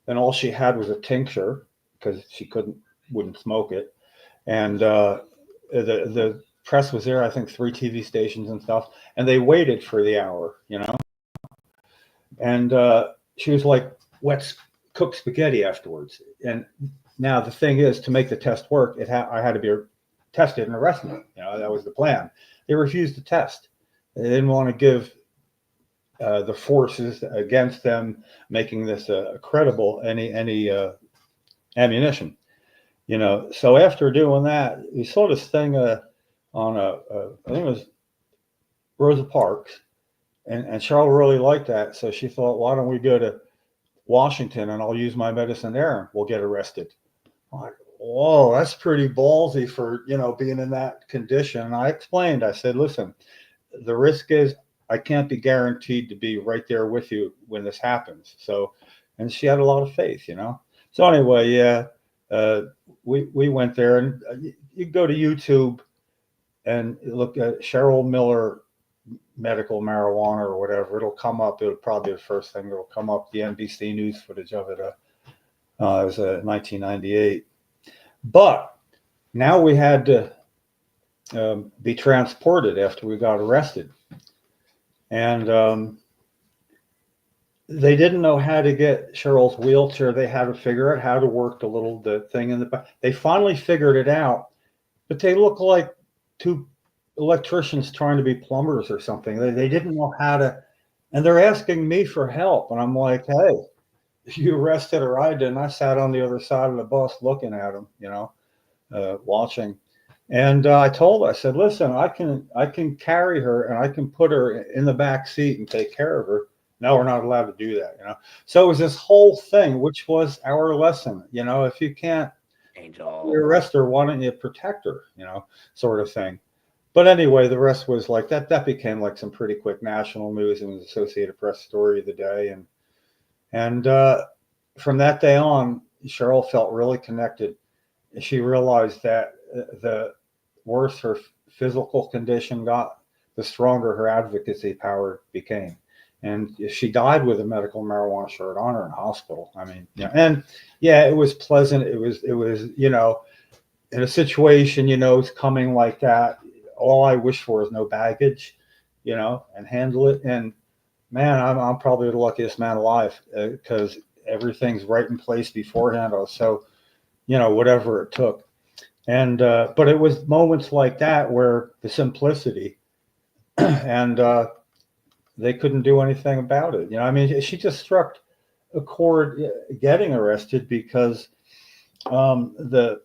E: And all she had was a tincture because she wouldn't smoke it. And the press was there, I think 3 TV stations and stuff. And they waited for the hour, And she was like cooked spaghetti afterwards. And now the thing is, to make the test work, I had to be tested and arrested. That was the plan. They refused to test. They didn't want to give the forces against them making this credible any ammunition. So after doing that, we saw this thing on I think it was Rosa Parks, and Cheryl really liked that, so she thought, why don't we go to Washington and I'll use my medicine there and we'll get arrested. I'm like, whoa, that's pretty ballsy for being in that condition. And I explained, I said, listen, the risk is I can't be guaranteed to be right there with you when this happens. So, and she had a lot of faith, So anyway, yeah, we went there, and you go to YouTube and look at Cheryl Miller medical marijuana or whatever. It'll come up. It'll probably be the first thing that'll come up. The NBC News footage of it. It was 1998. But now we had to be transported after we got arrested. And they didn't know how to get Cheryl's wheelchair. They had to figure out how to work the thing in the back. They finally figured it out, but they look like 2 electricians trying to be plumbers or something. They didn't know how to, and they're asking me for help. And I'm like, hey, you arrested her, I didn't. I sat on the other side of the bus looking at them, watching. And I told her, I said, listen, I can carry her and I can put her in the back seat and take care of her. No, we're not allowed to do that, So it was this whole thing, which was our lesson, if you can't arrest her, why don't you protect her, sort of thing. But anyway, the rest was like that became like some pretty quick national news and was Associated Press story of the day. And from that day on, Cheryl felt really connected. She realized that the worse her physical condition got, the stronger her advocacy power became. And she died with a medical marijuana shirt on her in hospital. I mean, and yeah, it was pleasant. It was, in a situation, it's coming like that. All I wish for is no baggage, and handle it. And man, I'm probably the luckiest man alive because everything's right in place beforehand. So, whatever it took. And, but it was moments like that where the simplicity and, they couldn't do anything about it. I mean, she just struck a chord getting arrested because the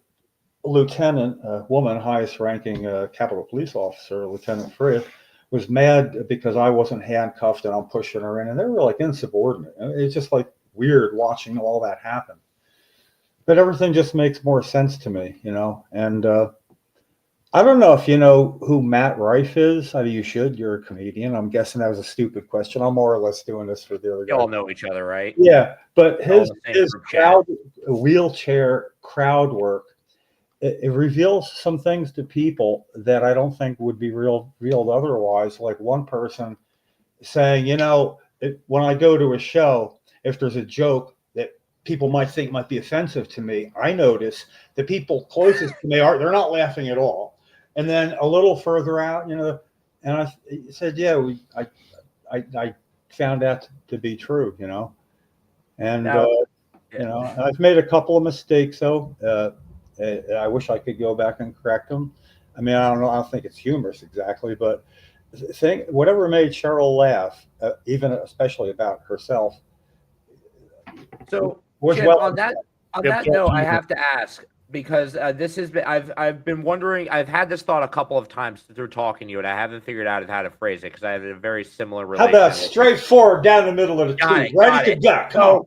E: lieutenant, woman, highest ranking Capitol police officer, Lieutenant Frith, was mad because I wasn't handcuffed and I'm pushing her in. And they were like insubordinate. It's just like weird watching all that happen. But everything just makes more sense to me, and I don't know if you know who Matt Rife is. I mean, you should. You're a comedian. I'm guessing that was a stupid question. I'm more or less doing this for the other guy.
C: You all know each other, right?
E: Yeah, but his
C: All the same group chat.
E: wheelchair crowd work it reveals some things to people that I don't think would be revealed otherwise. Like one person saying, when I go to a show, if there's a joke that people might think might be offensive to me, I notice the people closest to me they're not laughing at all. And then a little further out, and I said, yeah, I found that to be true, and
C: Now,
E: I've made a couple of mistakes though. I wish I could go back and correct them. I mean, I don't know. I don't think it's humorous exactly, but whatever made Cheryl laugh, even especially about herself,
C: so
E: was
C: Jim,
E: well.
C: on that note, I have to ask because this has been I've been wondering. I've had this thought a couple of times through talking to you, and I haven't figured out how to phrase it because I have a very similar
E: How
C: relation.
E: about straightforward down the middle of the tube, ready to go? Come on.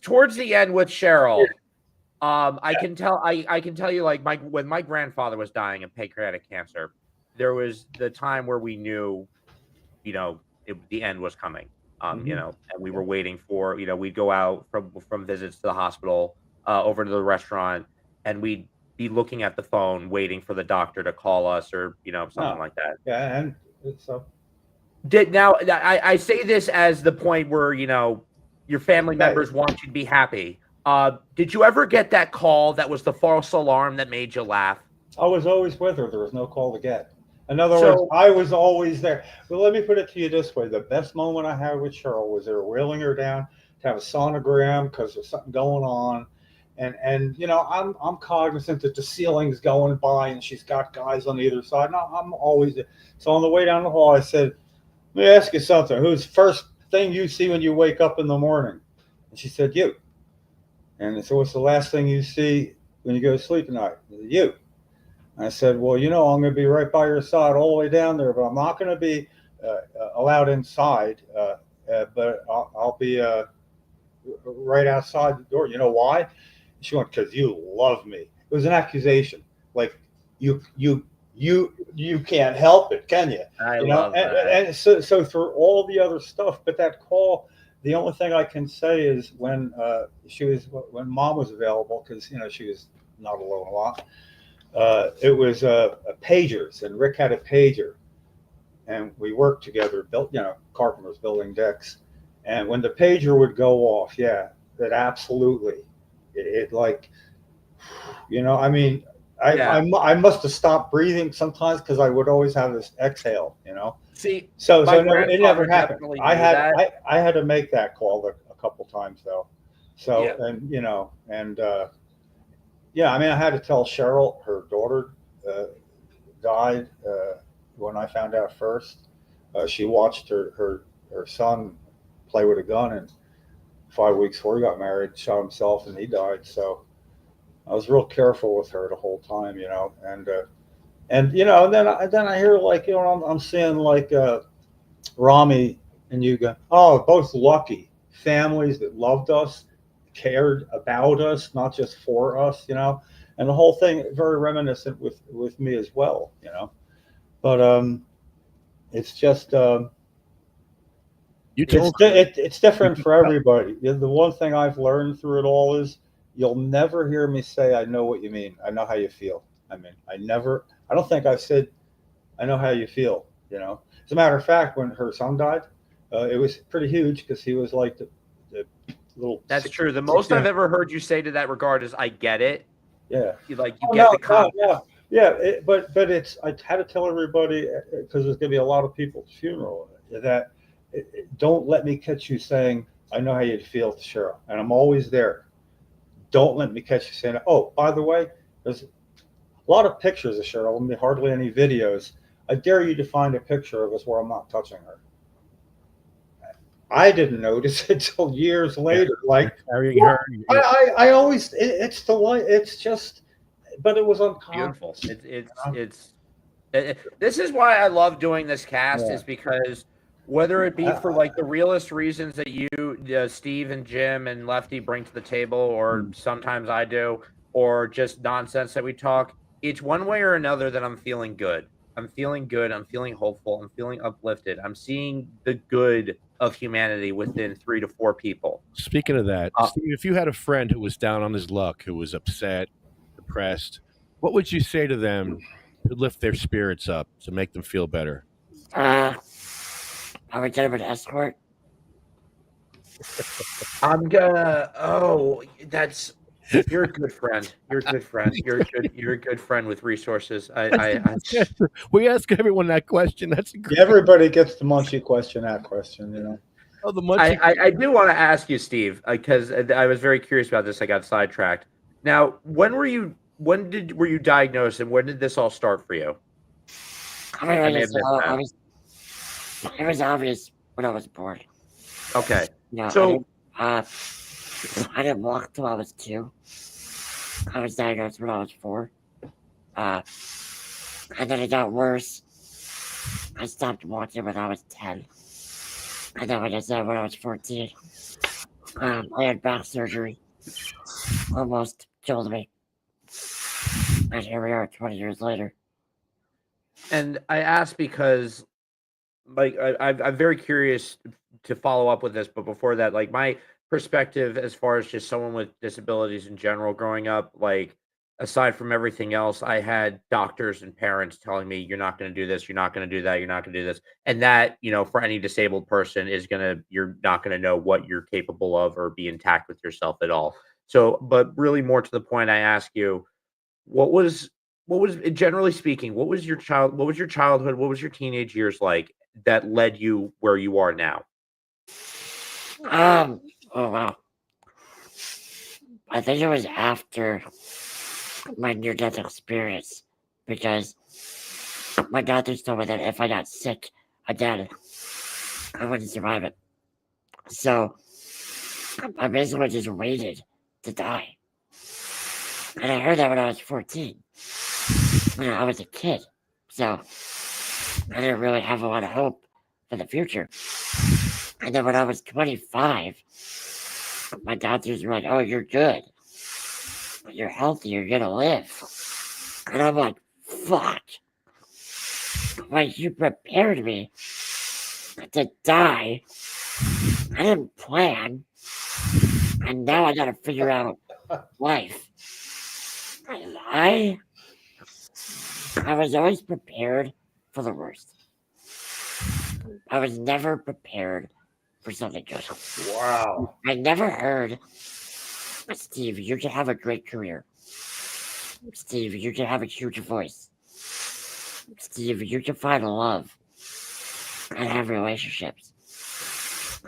C: Towards the end with Cheryl, I can tell you like when my grandfather was dying of pancreatic cancer, there was the time where we knew, the end was coming. And we were waiting for, we'd go out from visits to the hospital, over to the restaurant, and we'd be looking at the phone, waiting for the doctor to call us or, something like that.
E: Yeah, and so
C: I say this as the point where, your family members want you to be happy. Did you ever get that call that was the false alarm that made you laugh?
E: I was always with her. There was no call to get. In other words, I was always there. Well, let me put it to you this way. The best moment I had with Cheryl was they were wheeling her down to have a sonogram because there's something going on. And I'm cognizant that the ceiling's going by and she's got guys on either side. No, I'm always there. So on the way down the hall, I said, let me ask you something. Who's first thing you see when you wake up in the morning? And she said, you. And so what's the last thing you see when you go to sleep at night? You. I said, well, I'm going to be right by your side all the way down there, but I'm not going to be allowed inside, but I'll be right outside the door. You know why? She went, because you love me. It was an accusation. Like, you can't help it, can you?
C: I love that.
E: And so through all the other stuff, but that call, the only thing I can say is when Mom was available, because, she was not alone a lot. It was pagers, and Rick had a pager, and we worked together, built, carpenters building decks. And when the pager would go off, yeah, that absolutely, it like, I mean, I must have stopped breathing sometimes because I would always have this exhale,
C: See,
E: so it never happened. I had to make that call a couple times though. So, yeah. Yeah, I mean, I had to tell Cheryl her daughter died when I found out first. She watched her son play with a gun, and 5 weeks before he got married, shot himself, and he died. So I was real careful with her the whole time, and then I hear like, I'm seeing like Rami and you go, oh, both lucky families that loved us, cared about us, not just for us, and the whole thing very reminiscent with me as well, but it's just it's different for everybody. The one thing I've learned through it all is you'll never hear me say I know what you mean, I know how you feel. I mean, I don't think I've said I know how you feel, as a matter of fact, when her son died, it was pretty huge because he was like the little.
C: That's true. The most I've ever heard you say to that regard is, "I get it."
E: Yeah.
C: You get the concept.
E: Yeah. But it's I had to tell everybody because there's going to be a lot of people's funeral that don't let me catch you saying I know how you feel, Cheryl, and I'm always there. Don't let me catch you saying, oh, by the way, there's a lot of pictures of Cheryl, and hardly any videos. I dare you to find a picture of us where I'm not touching her. I didn't notice it until years later. Like
B: carrying her.
E: I always it's the way it's just, but it was unconscious.
C: Beautiful. This is why I love doing this cast is because whether it be for like the realist reasons that you, Steve and Jim and Lefty bring to the table, or sometimes I do, or just nonsense that we talk, it's one way or another that I'm feeling good. I'm feeling good. I'm feeling hopeful. I'm feeling uplifted. I'm seeing the good of humanity within 3 to 4 people.
B: Speaking of that, Steve, if you had a friend who was down on his luck, who was upset, depressed, What would you say to them to lift their spirits up, to make them feel better?
D: I would get him an escort.
C: I'm gonna. Oh, that's. You're a good friend. You're a good friend. You're a good friend with resources.
B: We ask everyone that question. That's a great.
E: Everybody gets the Munchie question, that question, you know.
B: Oh, the munchie.
C: I do want to ask you, Steve, because I was very curious about this. I got sidetracked. Now, were you diagnosed, and when did this all start for you?
D: I mean,
C: I may have missed that.
D: it was obvious when I was born.
C: Okay.
D: No,
C: So-
D: I didn't walk till I was 2. I was diagnosed when I was 4. And then it got worse. I stopped walking when I was 10. And then, like I said, when I was 14, I had back surgery. Almost killed me. And here we are 20 years later.
C: And I asked because, like, I'm very curious to follow up with this, but before that, like, my perspective as far as just someone with disabilities in general growing up, like, aside from everything else, I had doctors and parents telling me, you're not going to do this, you're not going to do that, you're not going to do this. And that, for any disabled person you're not going to know what you're capable of or be intact with yourself at all. So, but really more to the point, I ask you, what was generally speaking, what was your childhood, what was your teenage years like that led you where you are now?
D: Oh, wow. I think it was after my near-death experience, because my doctors told me that if I got sick again, I wouldn't survive it. So I basically just waited to die. And I heard that when I was 14. I was a kid. So I didn't really have a lot of hope for the future. And then when I was 25, my doctors were like, oh, you're good. You're healthy. You're going to live. And I'm like, fuck. Like, you prepared me to die. I didn't plan. And now I got to figure out life. I was always prepared for the worst. I was never prepared for something good.
E: Wow.
D: I never heard, Steve, you can have a great career. Steve, you can have a huge voice. Steve, you can find love and have relationships.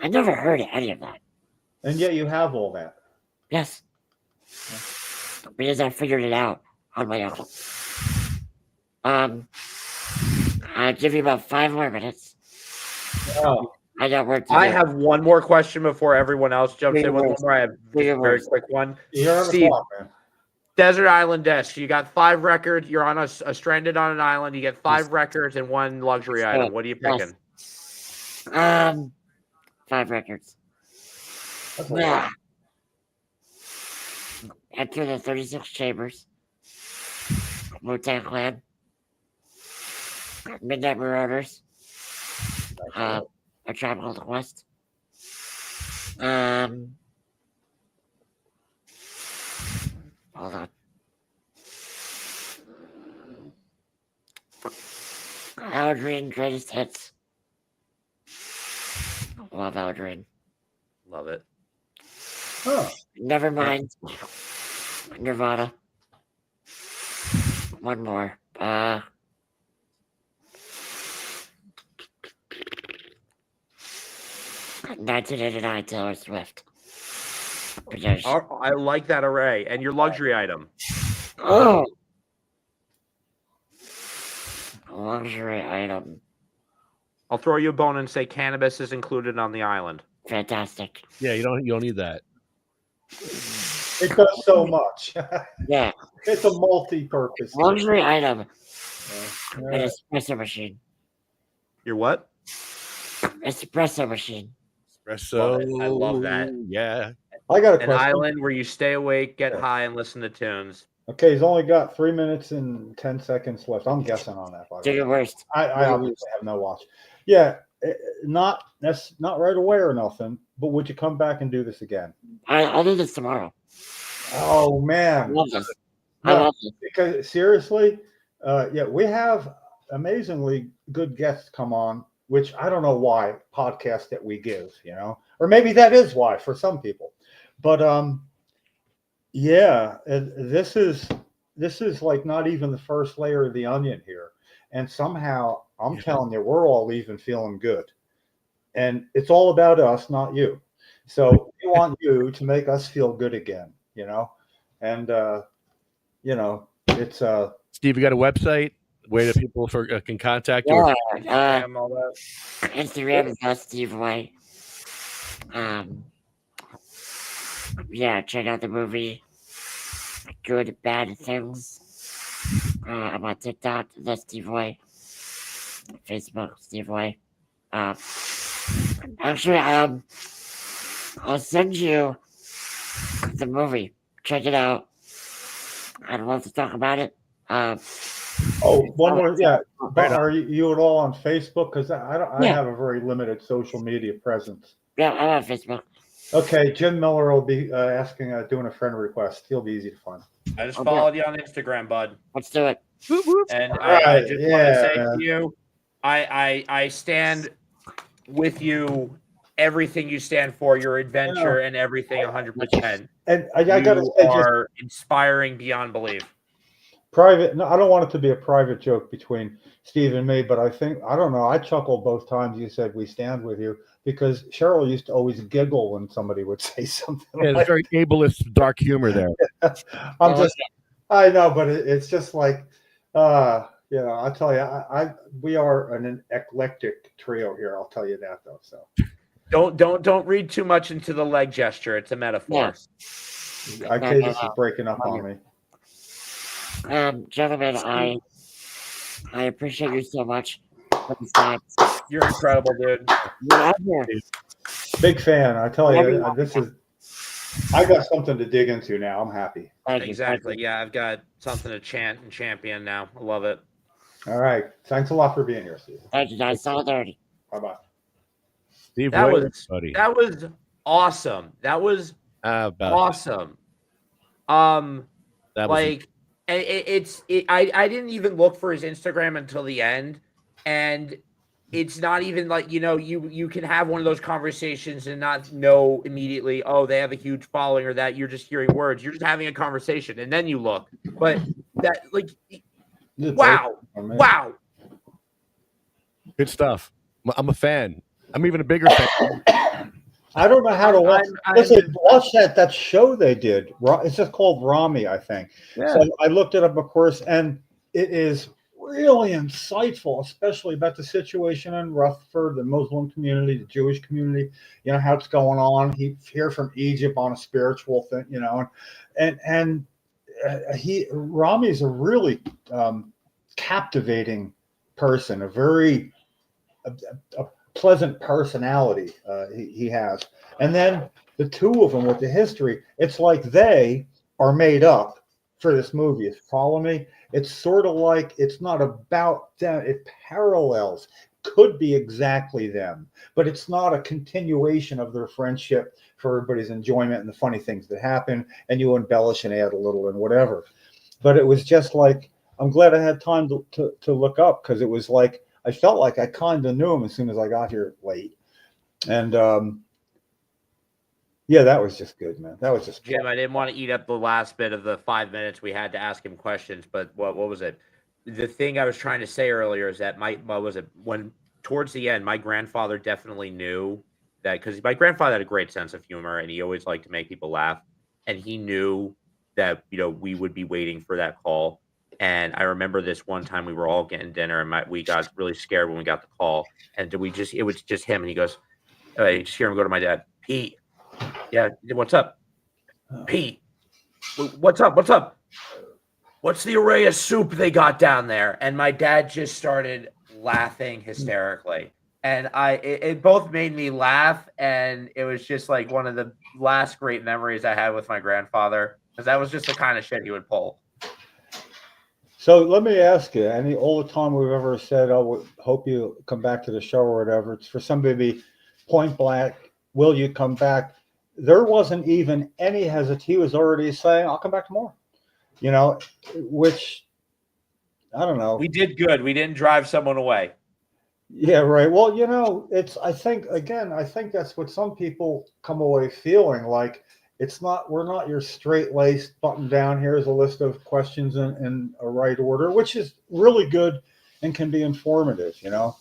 D: I never heard any of that.
E: And yet you have all that.
D: Yes. Because I figured it out on my own. I'll give you about 5 more minutes.
E: Wow.
D: I got work to do.
C: I have one more question before everyone else jumps in with one
D: Yours.
C: more. I have just a very quick one.
E: You're on the
C: Steve,
E: clock, man.
C: Desert Island Desk. You got 5 records. You're on a stranded on an island. You get 5 records and 1 luxury item. What are you picking?
D: 5 records.
E: That's a lot.
D: Enter the 36 Chambers. Wu-Tang Clan. Midnight Marauders. A Tribe Called Quest. Hold on. Aldrin Greatest Hits. Love Aldrin.
C: Love it.
E: Huh.
D: Nevermind. Nirvana. One more. 1989 Taylor Swift. Because,
C: I like that array. And your luxury item.
D: oh! Luxury item.
C: I'll throw you a bone and say cannabis is included on the island.
D: Fantastic.
B: Yeah, you don't need that.
E: It does so much.
D: Yeah.
E: It's a multi-purpose.
D: Luxury item.
E: Yeah.
D: An espresso machine.
C: Your what?
D: Espresso machine.
B: Espresso.
C: Love it. I love that.
B: Yeah.
E: I got a
C: An
E: question.
C: island where you stay awake, get
E: Yeah.
C: high, and listen to tunes.
E: Okay, he's only got 3 minutes and 10 seconds left. I'm guessing on that. By the
D: Do
E: way.
D: your worst.
E: I obviously have no watch. Yeah, that's not right away or nothing. But would you come back and do this again?
D: I'll do this tomorrow.
E: Oh
D: I
E: man,
D: love this. I love it.
E: Because seriously, yeah, we have amazingly good guests come on, which I don't know why podcasts that we give, or maybe that is why for some people. But yeah, this is like not even the first layer of the onion here, and somehow I'm telling you, we're all even feeling good, and it's all about us, not you. So we want you to make us feel good again, and it's
B: Steve, you got a website where the people can contact you?
D: Yeah,
C: Instagram, all that.
D: Instagram is Steve White. Yeah, check out the movie Good Bad Things. I'm on TikTok, that's Steve White. Facebook, Steve White. Actually, I'll send you the movie. Check it out. I'd love to talk about it.
E: one more, yeah.
B: Right
E: Are you at all on Facebook? Because I
D: Yeah.
E: have a very limited social media presence.
D: Yeah, I'm on Facebook.
E: Okay, Jim Miller will be doing a friend request. He'll be easy to find.
C: I just
D: Okay.
C: followed you on Instagram, bud.
D: Let's do it.
C: And I
E: Right,
C: just want to say
E: yeah.
C: to you, I stand with you. Everything you stand for, your adventure and everything, 100%.
E: And I got to
C: You
E: say, just
C: are inspiring beyond belief.
E: private. No, I don't want it to be a private joke between Steve and me, but I don't know. I chuckled both times you said we stand with you because Cheryl used to always giggle when somebody would say something.
B: Yeah, there's very ableist, dark humor there.
E: I know, but it's just like, I tell you, we are an eclectic trio here. I'll tell you that though. So
C: Don't read too much into the leg gesture. It's a metaphor.
E: Okay, this is breaking up on me.
D: Gentlemen, I appreciate you so much.
C: You're incredible, dude.
E: Big fan. I tell you, I got something to dig into now. I'm happy.
D: Thank you.
C: Exactly. Yeah, I've got something to chant and champion now. I love it.
E: All right. Thanks a lot for being here, Steve.
D: Thank you, guys. Solidarity.
E: Bye-bye.
B: Steve
C: That
B: White,
C: was
B: buddy.
C: that was awesome. That was awesome.
B: That was
C: Like I didn't even look for his Instagram until the end, and it's not even like you can have one of those conversations and not know immediately, oh, they have a huge following or that. You're just hearing words. You're just having a conversation, and then you look. But that wow.
B: good stuff. I'm a fan. I'm even a bigger fan.
E: I don't know how to watch. Listen, watch that show they did. It's just called Rami, I think.
B: Yeah.
E: So I looked it up, of course, and it is really insightful, especially about the situation in Rutherford, the Muslim community, the Jewish community. How it's going on. He's here from Egypt on a spiritual thing, and Rami is a really captivating person, a very a pleasant personality he has. And then the two of them with the history, it's like they are made up for this movie. You follow me? It's sort of like it's not about them. It parallels, could be exactly them, but it's not a continuation of their friendship for everybody's enjoyment and the funny things that happen, and you embellish and add a little and whatever. But it was just like, I'm glad I had time to look up, because it was like, I felt like I kind of knew him as soon as I got here late. And yeah, that was just good, man. That was just
C: Jim, I didn't want to eat up the last bit of the 5 minutes we had to ask him questions, but what was it? The thing I was trying to say earlier is that when towards the end, my grandfather definitely knew that, because my grandfather had a great sense of humor and he always liked to make people laugh. And he knew that, we would be waiting for that call. And I remember this one time we were all getting dinner and we got really scared when we got the call. And it was just him. And he goes, you just hear him go to my dad, Pete. Yeah, what's up? Pete, what's up? What's the array of soup they got down there? And my dad just started laughing hysterically. And it both made me laugh. And it was just like one of the last great memories I had with my grandfather, because that was just the kind of shit he would pull.
E: So let me ask you, all the time we've ever said, oh, we hope you come back to the show or whatever, it's for somebody to be point blank, will you come back? There wasn't even any hesitation. He was already saying, I'll come back tomorrow. you know, which I don't know.
C: We did good. We didn't drive someone away.
E: Yeah, right. Well, you know, I think that's what some people come away feeling like. We're not your straight laced button down. Here's a list of questions in a right order, which is really good and can be informative, you know.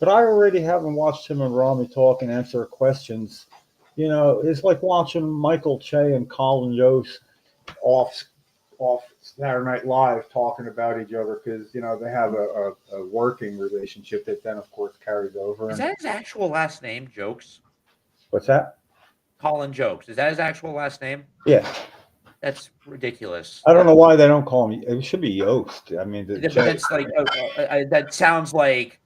E: But I already haven't watched him and Rami talk and answer questions. You know, it's like watching Michael Che and Colin Jost off Saturday Night Live talking about each other because you know they have a working relationship that then of course carries over.
C: Is that his actual last name? Jokes.
E: What's that?
C: Colin Jokes. Is that his actual last name?
E: Yeah,
C: That's ridiculous.
E: I don't know why they don't call him. It should be Yost. I mean,
C: That's like that sounds like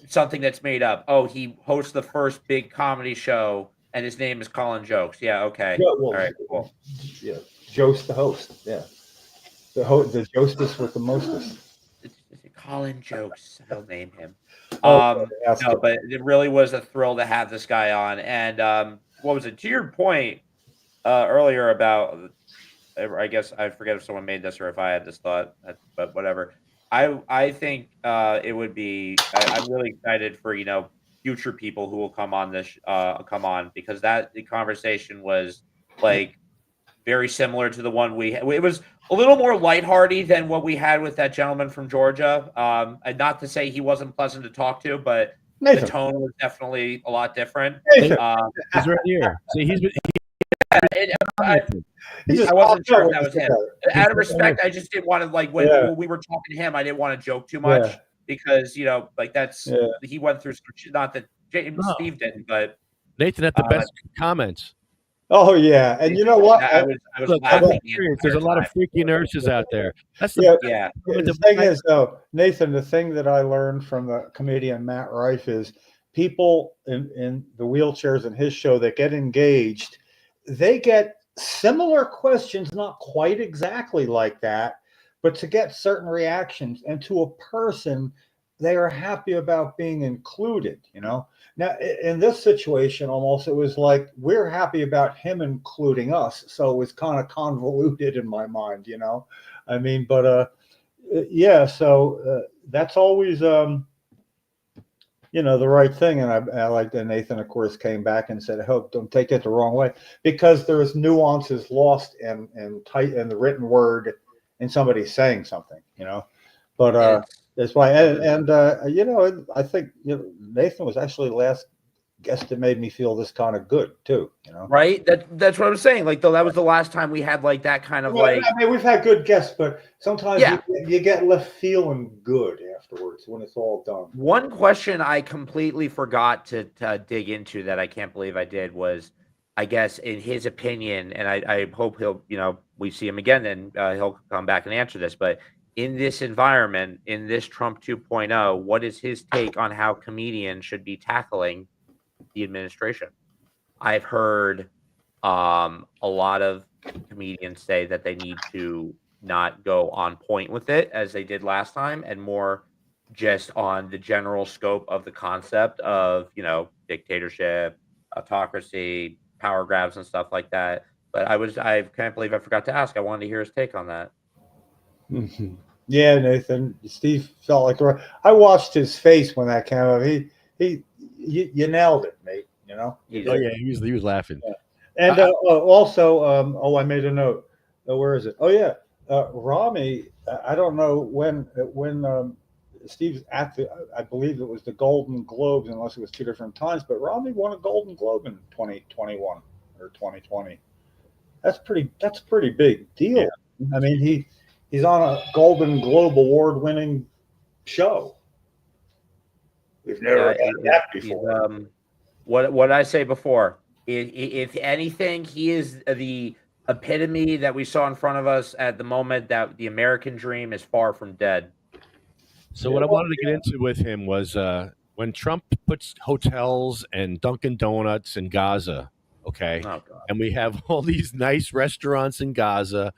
C: something that's made up. Oh, he hosts the first big comedy show, and his name is Colin Jokes. Yeah, okay.
E: Yeah, well,
C: all right, cool.
E: Yeah, Jost the host. Yeah, the Jostess with the mostest.
C: Colin Jokes. I'll name him.
E: Oh,
C: No, but it really was a thrill to have this guy on. And what was it? To your point earlier about, I guess I forget if someone made this or if I had this thought, but whatever. I think it would be. I'm really excited for future people who will come on this because the conversation was like very similar to the one it was a little more lighthearted than what we had with that gentleman from Georgia. And not to say he wasn't pleasant to talk to, but
E: Nathan.
C: the tone was definitely a lot different.
B: He's right here. See,
C: I wasn't sure if that was him. Out of respect, I just didn't want to when we were talking to him, I didn't want to joke too much because he went through some, not that Steve didn't, but
B: Nathan had the best comments.
E: Oh yeah, and you know what?
C: I was laughing.
B: There's a lot of freaky nurses out there. That's
E: the thing is, though, Nathan. The thing that I learned from the comedian Matt Rife is people in the wheelchairs in his show that get engaged, they get similar questions, not quite exactly like that, but to get certain reactions, and to a person, they are happy about being included. You know. Now, in this situation, almost, it was like we're happy about him including us. So it was kind of convoluted in my mind, you know. I mean, but yeah, so that's always, the right thing. And I like that Nathan, of course, came back and said, I hope don't take it the wrong way, because there's nuances lost in the written word in somebody saying something, you know. But that's why, and I think Nathan was actually the last guest that made me feel this kind of good too. You know,
C: right? That's what I was saying. Like, though, that was the last time we had like that kind of I
E: mean, we've had good guests, but sometimes you get left feeling good afterwards when it's all done.
C: One question I completely forgot to dig into that I can't believe I did was, I guess, in his opinion, and I hope he'll, we see him again and he'll come back and answer this, but in this environment, in this Trump 2.0, what is his take on how comedians should be tackling the administration? I've heard a lot of comedians say that they need to not go on point with it as they did last time, and more just on the general scope of the concept of, dictatorship, autocracy, power grabs, and stuff like that. But I can't believe I forgot to ask. I wanted to hear his take on that.
E: Mm-hmm. Yeah, Nathan. Steve felt like I watched his face when that came out. You nailed it, mate. You know.
B: He was laughing.
E: Yeah. And also, I made a note. Where is it? Oh yeah, Rami. I don't know when Steve's at I believe it was the Golden Globes, unless it was two different times. But Rami won a Golden Globe in 2021 or 2020. That's pretty big deal. Yeah. I mean, he's on a Golden Globe award-winning show. We've never had that before.
C: What I say before, if anything, he is the epitome that we saw in front of us at the moment that the American dream is far from dead.
B: So what I wanted to get into with him was when Trump puts hotels and Dunkin' Donuts in Gaza, okay, and we have all these nice restaurants in Gaza.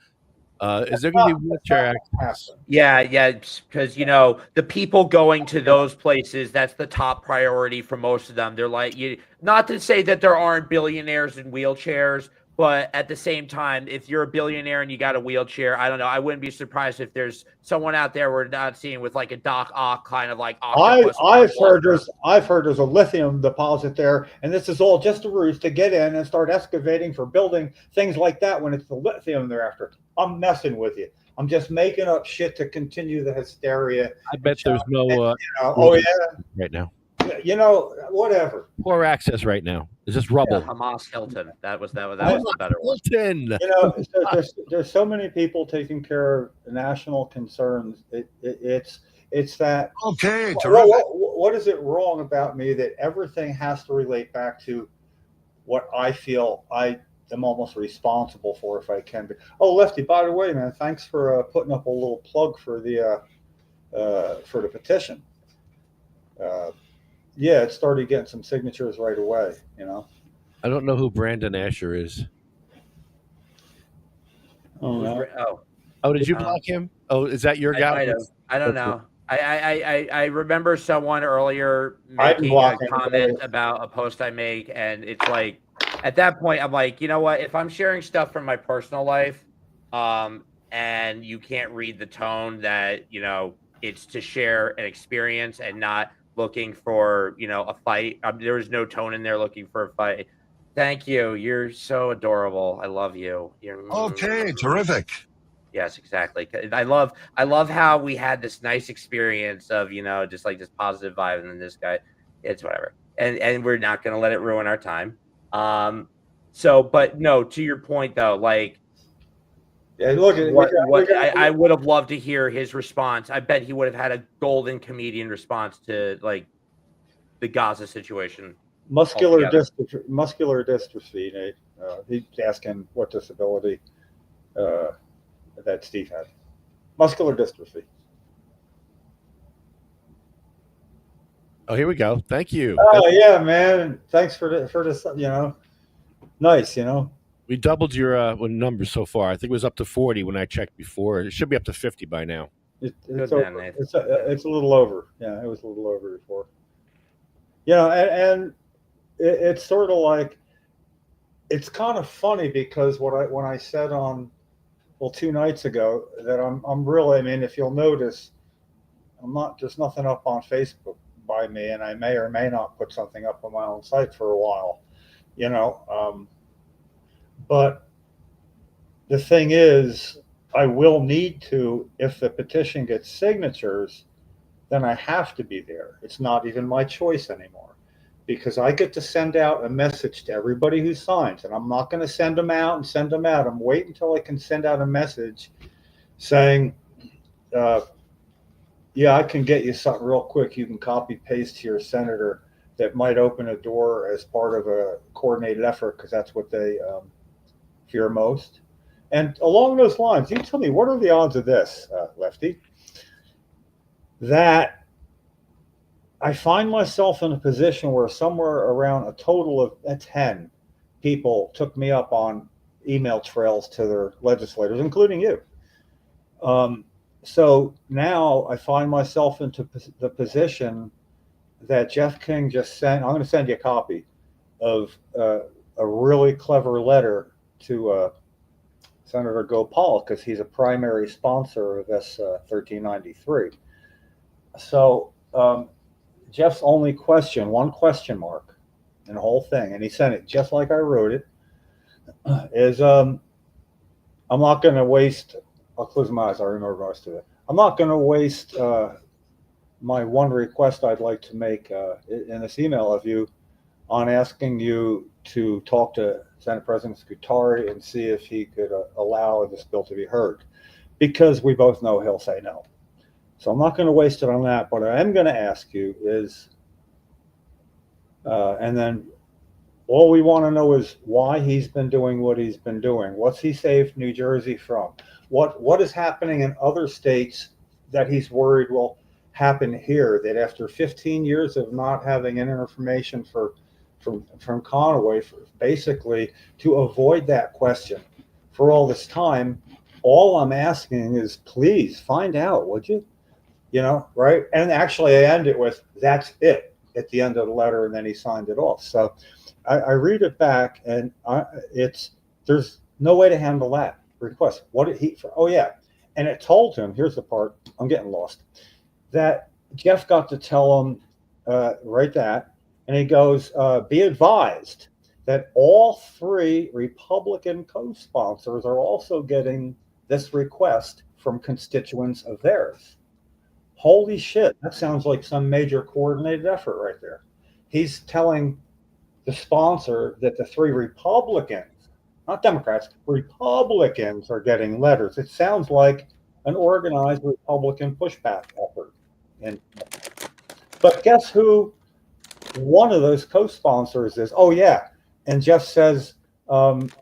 B: Is there going to be wheelchair access?
C: Yeah, because the people going to those places, that's the top priority for most of them. They're like, not to say that there aren't billionaires in wheelchairs, But at the same time, if you're a billionaire and you got a wheelchair, I don't know. I wouldn't be surprised if there's someone out there we're not seeing with like a Doc Ock kind of like octopus.
E: I've heard there's a lithium deposit there, and this is all just a ruse to get in and start excavating for building things like that when it's the lithium they're after. I'm messing with you. I'm just making up shit to continue the hysteria.
B: I bet there's no
E: oh yeah,
B: right now.
E: Whatever.
B: Poor access right now. It's just rubble.
C: Hamas Hilton. That was the better one.
B: Hilton.
E: There's so many people taking care of national concerns. It's that.
A: Okay,
E: what is it wrong about me that everything has to relate back to what I feel I am almost responsible for if I can be? Oh, Lefty, by the way, man, thanks for putting up a little plug for the petition. Yeah, it started getting some signatures right away.
B: I don't know who Brandon Asher is.
E: Oh, no.
B: Oh, did you block him? Oh, is that your guy?
C: I don't know. I remember someone earlier making a comment about a post I make, and it's like, at that point, I'm like, you know what? If I'm sharing stuff from my personal life, and you can't read the tone that, it's to share an experience and not looking for, a fight. There was no tone in there looking for a fight. Thank you. You're so adorable. I love you.
A: Okay, terrific.
C: Yes, exactly. I love how we had this nice experience of, just like this positive vibe, and then this guy, it's whatever. And we're not going to let it ruin our time. But no, to your point though, like,
E: yeah, look,
C: I would have loved to hear his response. I bet he would have had a golden comedian response to like the Gaza situation.
E: Muscular dystrophy, Nate. He's asking what disability that Steve had. Muscular dystrophy.
B: Oh, here we go. Thank you.
E: Oh yeah, man. Thanks for this. Nice.
B: We doubled your numbers so far. I think it was up to 40 when I checked before. It should be up to 50 by now.
E: It's a little over. Yeah, it was a little over before. And it's sort of like, it's kind of funny because when I said on 2 nights ago that I'm really, I mean, if you'll notice, there's nothing up on Facebook by me, and I may or may not put something up on my own site for a while, but the thing is, I will need to, if the petition gets signatures, then I have to be there. It's not even my choice anymore, because I get to send out a message to everybody who signs, and I'm not going to send them out. I'm waiting until I can send out a message saying, yeah, I can get you something real quick. You can copy paste to your senator that might open a door as part of a coordinated effort, because that's what they fear most. And along those lines, you tell me, what are the odds of this, Lefty, that I find myself in a position where somewhere around a total of 10 people took me up on email trails to their legislators, including you. So now I find myself into the position that Jeff King just sent. I'm going to send you a copy of a really clever letter to Senator Gopal, because he's a primary sponsor of S 1393. So Jeff's only one question mark in the whole thing, and he sent it just like I wrote it, is I'm not going to waste, I'll close my eyes, I remember most of it. I'm not going to waste my one request I'd like to make in this email of you on asking you to talk to Senate President Scutari and see if he could allow this bill to be heard, because we both know he'll say no. So I'm not going to waste it on that. But I am going to ask you is, and then all we want to know is why he's been doing what he's been doing. What's he saved New Jersey from? What is happening in other states that he's worried will happen here, that after 15 years of not having any information from Conway, basically to avoid that question for all this time, all I'm asking is please find out, would you? Right? And actually I end it with, that's it, at the end of the letter, and then he signed it off. So I read it back, and There's no way to handle that request. What did he? Oh yeah, and it told him. Here's the part. I'm getting lost. That Jeff got to tell him right that, and he goes, "Be advised that all 3 Republican co-sponsors are also getting this request from constituents of theirs." Holy shit, that sounds like some major coordinated effort right there. He's telling the sponsor that the 3 Republicans, not Democrats, Republicans are getting letters. It sounds like an organized Republican pushback effort. And but guess who one of those co-sponsors is? Oh yeah, and Jeff says, and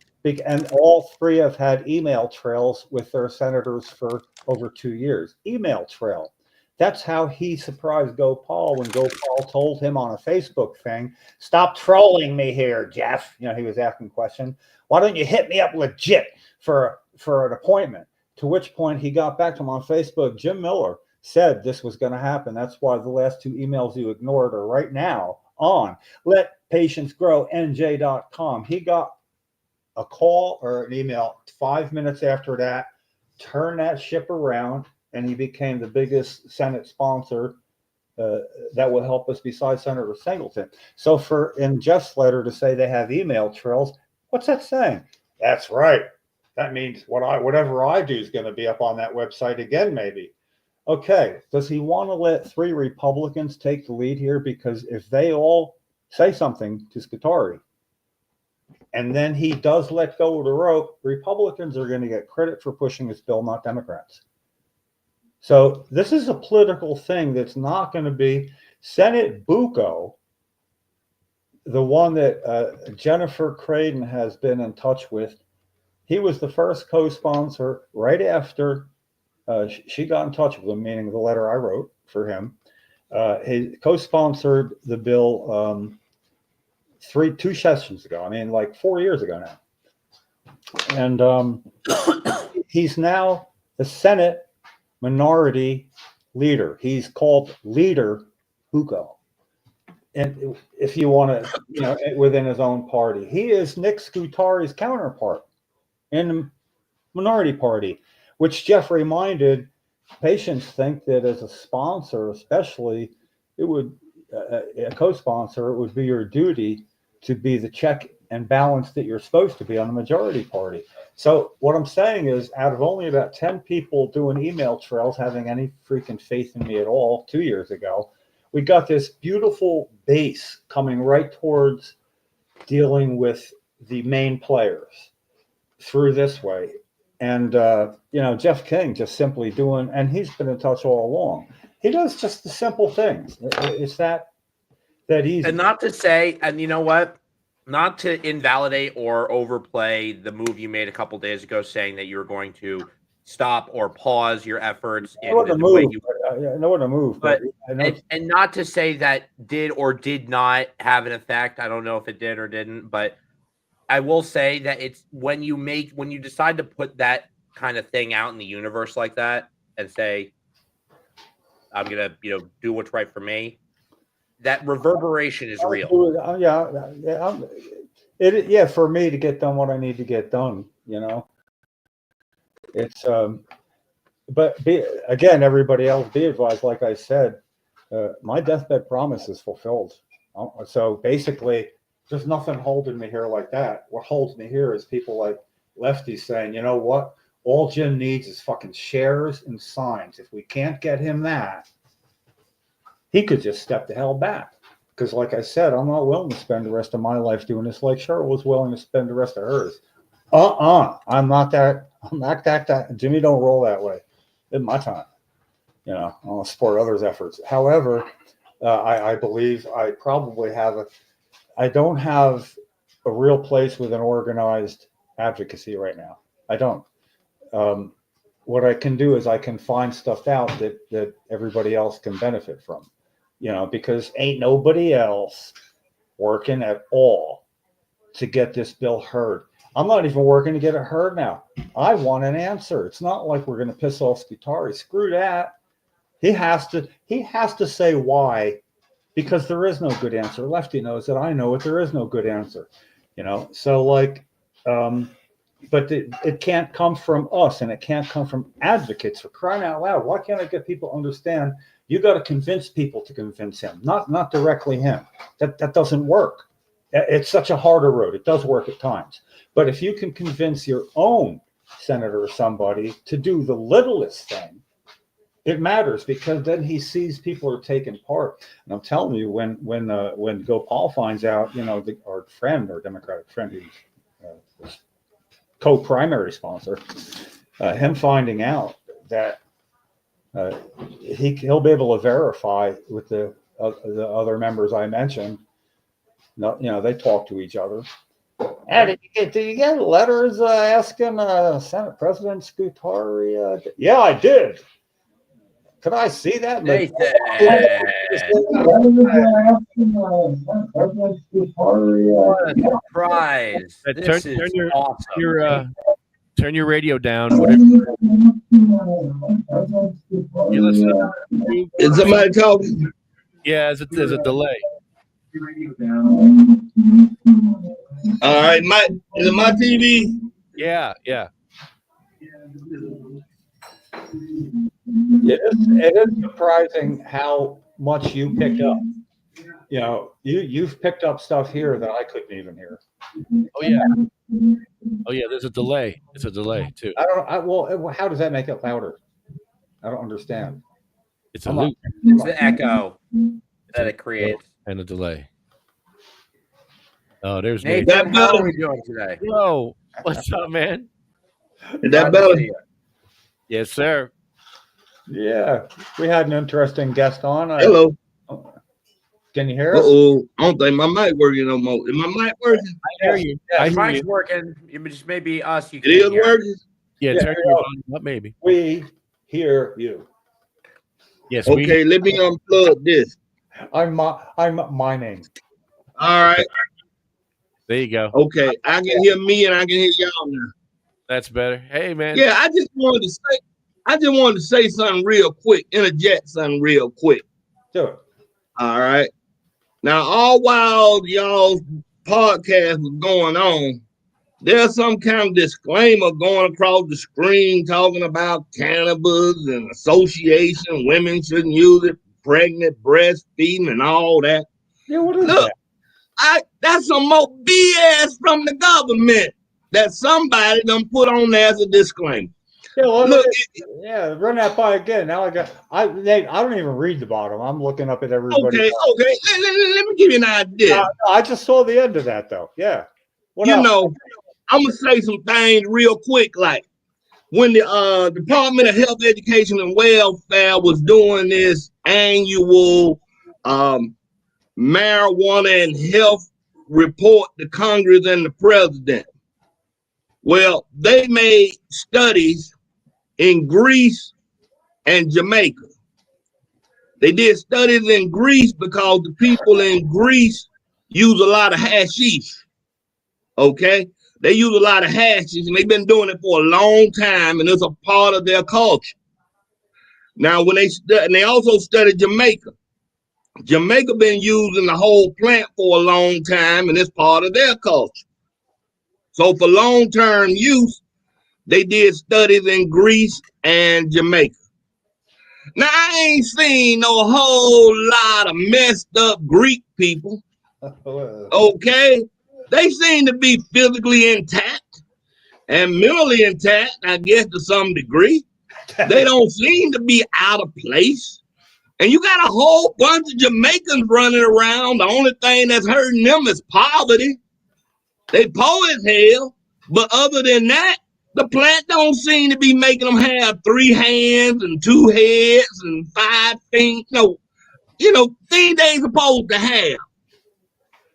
E: all 3 have had email trails with their senators for over 2 years. Email trail. That's how he surprised Gopal when Gopal told him on a Facebook thing, "Stop trolling me here, Jeff." You know, he was asking questions. "Why don't you hit me up legit for an appointment?" To which point he got back to him on Facebook. Jim Miller said this was going to happen. That's why the last 2 emails you ignored are right now on letpatientsgrownj.com. He got a call or an email 5 minutes after that, turned that ship around, and he became the biggest Senate sponsor that will help us besides Senator Singleton. So for in Jeff's letter to say they have email trails, what's that saying? That's right. That means whatever I do is going to be up on that website again, maybe. Okay, does he want to let 3 Republicans take the lead here? Because if they all say something to Scutari, and then he does let go of the rope, Republicans are going to get credit for pushing this bill, not Democrats. So this is a political thing that's not going to be Senate Bucco, the one that Jennifer Creighton has been in touch with. He was the first co-sponsor right after she got in touch with him, meaning the letter I wrote for him. He co-sponsored the bill 2 sessions ago. I mean, like 4 years ago now. And he's now the Senate minority leader. He's called Leader Bucco. And if you want to, within his own party, he is Nick Scutari's counterpart in the minority party, which Jeff reminded patients think that as a sponsor, especially, it would, a co-sponsor, it would be your duty to be the check and balance that you're supposed to be on the majority party. So what I'm saying is, out of only about 10 people doing email trails having any freaking faith in me at all 2 years ago, we got this beautiful base coming right towards dealing with the main players through this way. And, Jeff King just simply doing, and he's been in touch all along. He does just the simple things. It's that easy.
C: And not to say, and you know what? Not to invalidate or overplay the move you made a couple days ago, saying that you were going to stop or pause your efforts in the way you.
E: I know what to move,
C: but and not to say that did or did not have an effect. I don't know if it did or didn't, but I will say that it's when you decide to put that kind of thing out in the universe like that and say, I'm gonna do what's right for me. That reverberation is real.
E: For me to get done what I need to get done, it's but again, everybody else be advised, like I said, my deathbed promise is fulfilled. So basically, there's nothing holding me here like that. What holds me here is people like Lefty saying, you know what? All Jim needs is fucking shares and signs. If we can't get him that, he could just step the hell back. Because like I said, I'm not willing to spend the rest of my life doing this like Cheryl was willing to spend the rest of hers. I'm not that. Jimmy don't roll that way. In my time, I want to support others' efforts. However, I believe I probably I don't have a real place with an organized advocacy right now. I don't. What I can do is I can find stuff out that everybody else can benefit from, because ain't nobody else working at all to get this bill heard. I'm not even working to get it heard now. I want an answer. It's not like we're going to piss off Scutari. Screw that. He has to say why, because there is no good answer. Lefty knows that. I know it. There is no good answer. So like, but it can't come from us, and it can't come from advocates. For crying out loud, why can't I get people to understand? You got to convince people to convince him, not directly him. That doesn't work. It's such a harder road. It does work at times, but if you can convince your own senator or somebody to do the littlest thing, it matters, because then he sees people are taking part. And I'm telling you, when Gopal finds out, our friend, our Democratic friend, who's co-primary sponsor, him finding out that he'll be able to verify with the other members I mentioned. They talk to each other. And did you get letters asking Senate President Scutari? Yeah, I did. Could I see that?
C: What a surprise. This is awesome.
B: Turn your radio down. Whatever. You listen to
F: Is somebody talking?
B: Yeah, there's a delay.
F: All right, is it my TV?
B: Yeah.
E: It is surprising how much you picked up. You've picked up stuff here that I couldn't even hear.
B: Oh yeah. There's a delay. It's a delay too.
E: Well, how does that make it louder? I don't understand.
B: It's a loop
C: It's the echo that it creates.
B: and a delay. Oh, there's
C: Nathan,
F: That
C: how
F: better.
C: are we doing today?
B: Whoa, what's up, man?
F: Is that
C: Glad to
F: better?
C: see you.
B: Yes, sir.
E: Yeah, we had an interesting guest on.
F: Hello.
E: Can you hear us?
F: I don't think my mic working no more. Is my mic working?
B: I hear you.
C: Yeah,
B: I
C: the
B: hear
C: mic's
B: you.
C: working. It just may be us. You
F: It
C: can't
F: is
C: hear.
F: working?
B: Yeah,
E: Yeah,
B: turn your volume up, maybe.
E: We hear you.
B: Yes,
F: Okay, let me unplug this.
E: I'm mining.
F: All right.
B: There you go.
F: Okay, I can hear me and I can hear y'all now.
B: That's better. Hey, man.
F: Yeah, I just wanted to say something real quick, interject something real quick.
E: Do it.
F: All right. Now, all while y'all's podcast was going on, there's some kind of disclaimer going across the screen talking about cannabis and association. Women shouldn't use it, pregnant, breastfeeding, and all that.
E: Yeah, what is
F: Look,
E: that?
F: that's some more BS from the government that somebody done put on there as a disclaimer.
E: Yeah,
F: Look,
E: run that by again. Now I don't even read the bottom. I'm looking up at everybody.
F: okay. Let me give you an idea.
E: No, I just saw the end of that though. Yeah. What else?
F: I'm gonna say some things real quick. Like when the Department of Health, Education, and Welfare was doing this annual marijuana and health report to Congress and the president. Well, they made studies in Greece and Jamaica. They did studies in Greece because the people in Greece use a lot of hashish. Okay? They use a lot of hashish, and they've been doing it for a long time, and it's a part of their culture. Now, when they also studied Jamaica. Jamaica been using the whole plant for a long time, and it's part of their culture. So for long-term use, they did studies in Greece and Jamaica. Now, I ain't seen no whole lot of messed up Greek people. Okay? They seem to be physically intact and mentally intact, I guess, to some degree. They don't seem to be out of place. And you got a whole bunch of Jamaicans running around. The only thing that's hurting them is poverty. They poor as hell. But other than that, the plant don't seem to be making them have 3 hands and 2 heads and 5 fingers. No, things they ain't supposed to have.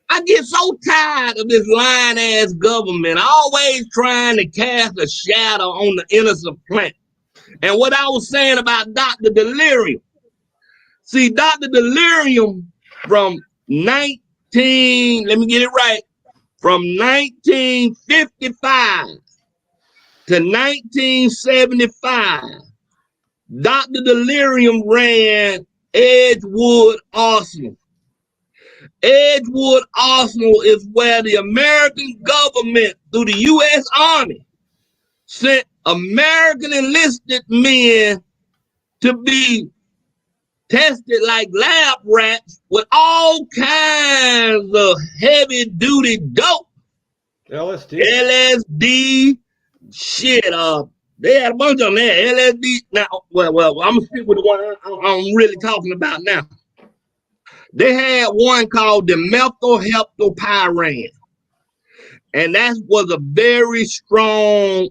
F: I get so tired of this lying-ass government always trying to cast a shadow on the innocent plant. And what I was saying about Dr. Delirium. See, Dr. Delirium from 1955 to 1975, Dr. Delirium ran Edgewood Arsenal. Edgewood Arsenal is where the American government, through the U.S. Army, sent American enlisted men to be tested like lab rats with all kinds of heavy duty dope. LSD, shit. They had a bunch of them there. LSD. Now, well, I'm gonna stick with the one I'm really talking about now. They had one called the methylheptapyran, and that was a very strong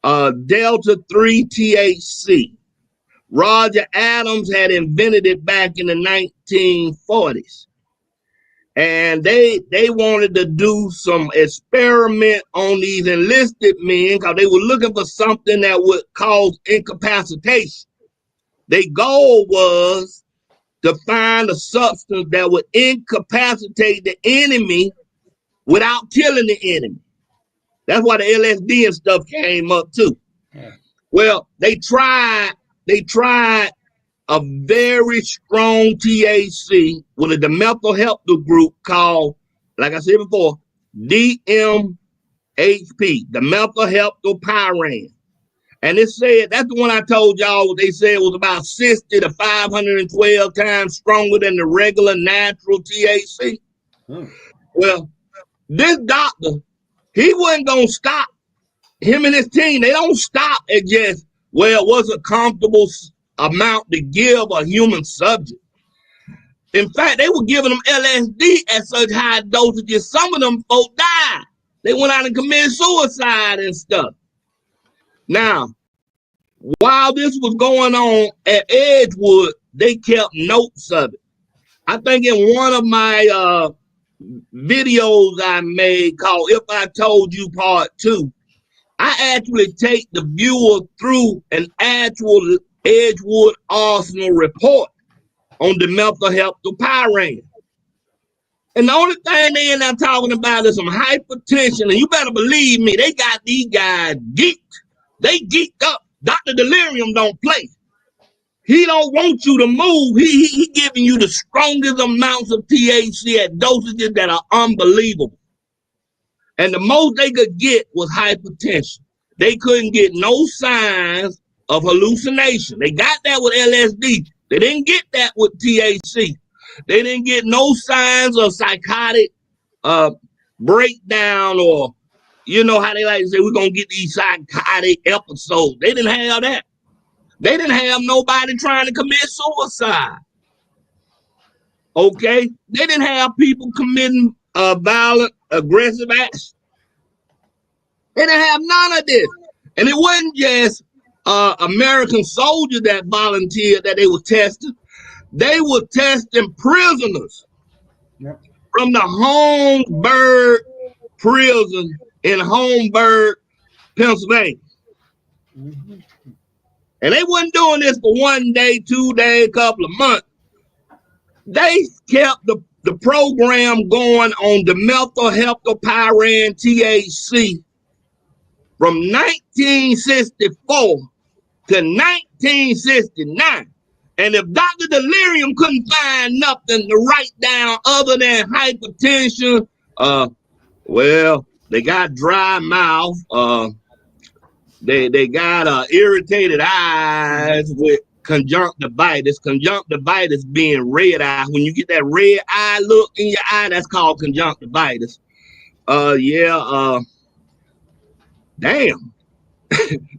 F: Delta 3 THC. Roger Adams had invented it back in the 1940s. And they wanted to do some experiment on these enlisted men because they were looking for something that would cause incapacitation. Their goal was to find a substance that would incapacitate the enemy without killing the enemy. That's why the LSD and stuff came up too. Yeah. Well, they tried a very strong THC with a dimethylheptal group called, like I said before, DMHP, dimethylheptapyran. And it said, that's the one I told y'all, they said was about 60 to 512 times stronger than the regular natural THC. Well, this doctor, he wasn't going to stop. Him and his team, they don't stop at just, well, what's a comfortable amount to give a human subject. In fact, they were giving them LSD at such high dosages, some of them folk died. They went out and committed suicide and stuff. Now, while this was going on at Edgewood, they kept notes of it. I think in one of my videos I made called If I Told You Part 2, I actually take the viewer through an actual Edgewood Arsenal report on the methylheptapyran. And the only thing they in there talking about is some hypertension. And you better believe me, they got these guys geeked. They geeked up. Dr. Delirium don't play. He don't want you to move. He giving you the strongest amounts of THC at dosages that are unbelievable. And the most they could get was hypertension. They couldn't get no signs of hallucination. They got that with LSD. They didn't get that with THC. They didn't get no signs of psychotic breakdown, or you know how they like to say, we're going to get these psychotic episodes. They didn't have that. They didn't have nobody trying to commit suicide. Okay? They didn't have people committing violent, aggressive acts. They didn't have none of this. And it wasn't just American soldiers that volunteered that they were testing. They were testing prisoners from the Holmesburg prison in Holmesburg, Pennsylvania. Mm-hmm. And they wasn't doing this for 1 day, 2 days, a couple of months. They kept the program going on the methylheptapyran THC from 1964 to 1969. And if Dr. Delirium couldn't find nothing to write down other than hypertension, well, they got dry mouth, they got irritated eyes with conjunctivitis. Conjunctivitis being red eye. When you get that red eye look in your eye, that's called conjunctivitis. Damn.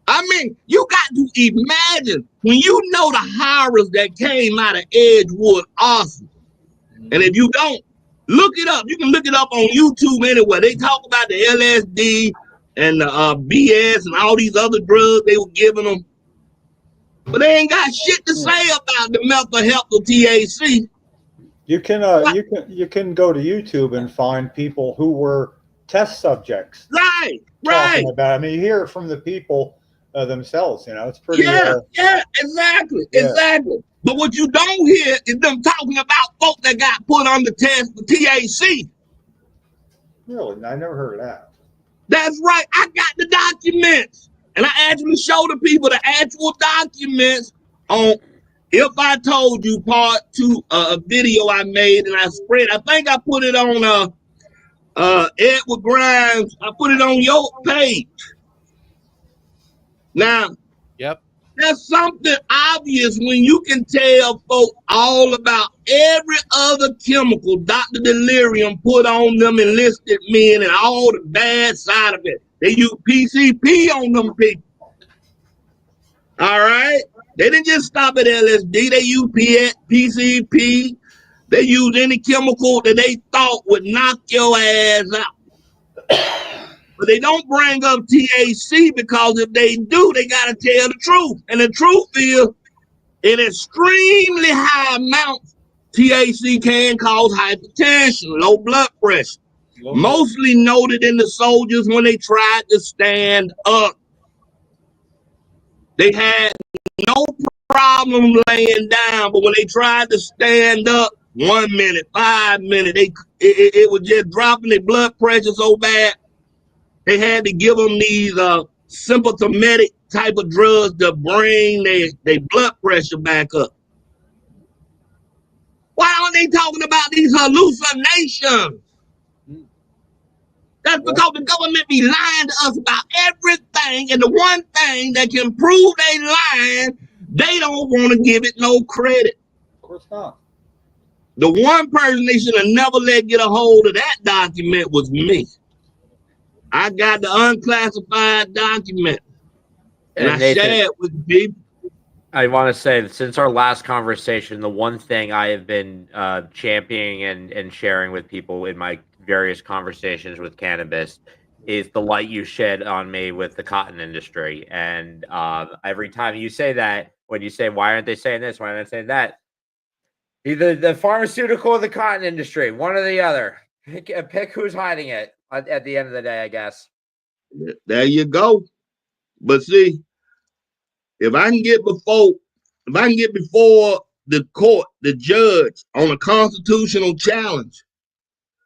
F: I mean, you got to imagine when you know the horrors that came out of Edgewood Arsenal. And if you don't, look it up. You can look it up on YouTube anywhere. They talk about the LSD and the BS and all these other drugs they were giving them. But they ain't got shit to say about the methylheptal THC.
E: You can go to YouTube and find people who were test subjects.
F: Right.
E: About it. I mean, you hear it from the people themselves. You know, it's pretty.
F: Exactly. But what you don't hear is them talking about folk that got put on the test for THC.
E: Really, I never heard of that.
F: That's right. I got the documents, and I actually show the people the actual documents on If I Told You Part 2, a video I made and I spread. I think I put it on Edward Grimes. I put it on your page. Now,
B: Yep.
F: there's something obvious when you can tell folks all about every other chemical Dr. Delirium put on them enlisted men and all the bad side of it. They use PCP on them people. All right? They didn't just stop at LSD. They use PCP. They use any chemical that they thought would knock your ass out. But they don't bring up THC because if they do, they got to tell the truth. And the truth is, in extremely high amounts, THC can cause hypertension, low blood pressure. Mostly noted in the soldiers when they tried to stand up. They had no problem laying down, but when they tried to stand up, 1 minute, 5 minutes, it was just dropping their blood pressure so bad. They had to give them these symptomatic type of drugs to bring their blood pressure back up. Why aren't they talking about these hallucinations? That's because the government be lying to us about everything, and the one thing that can prove they lying, they don't want to give it no credit.
E: Of course not.
F: The one person they should have never let get a hold of that document was me. I got the unclassified document, and I
C: Nathan,
F: shared with people.
C: I want to say that since our last conversation, the one thing I have been championing and sharing with people in my various conversations with cannabis is the light you shed on me with the cotton industry. And every time you say that, when you say, why aren't they saying this? Why aren't they saying that? Either the pharmaceutical or the cotton industry, one or the other. Pick who's hiding it at the end of the day, I guess.
F: There you go. But see, if I can get before the court, the judge on a constitutional challenge,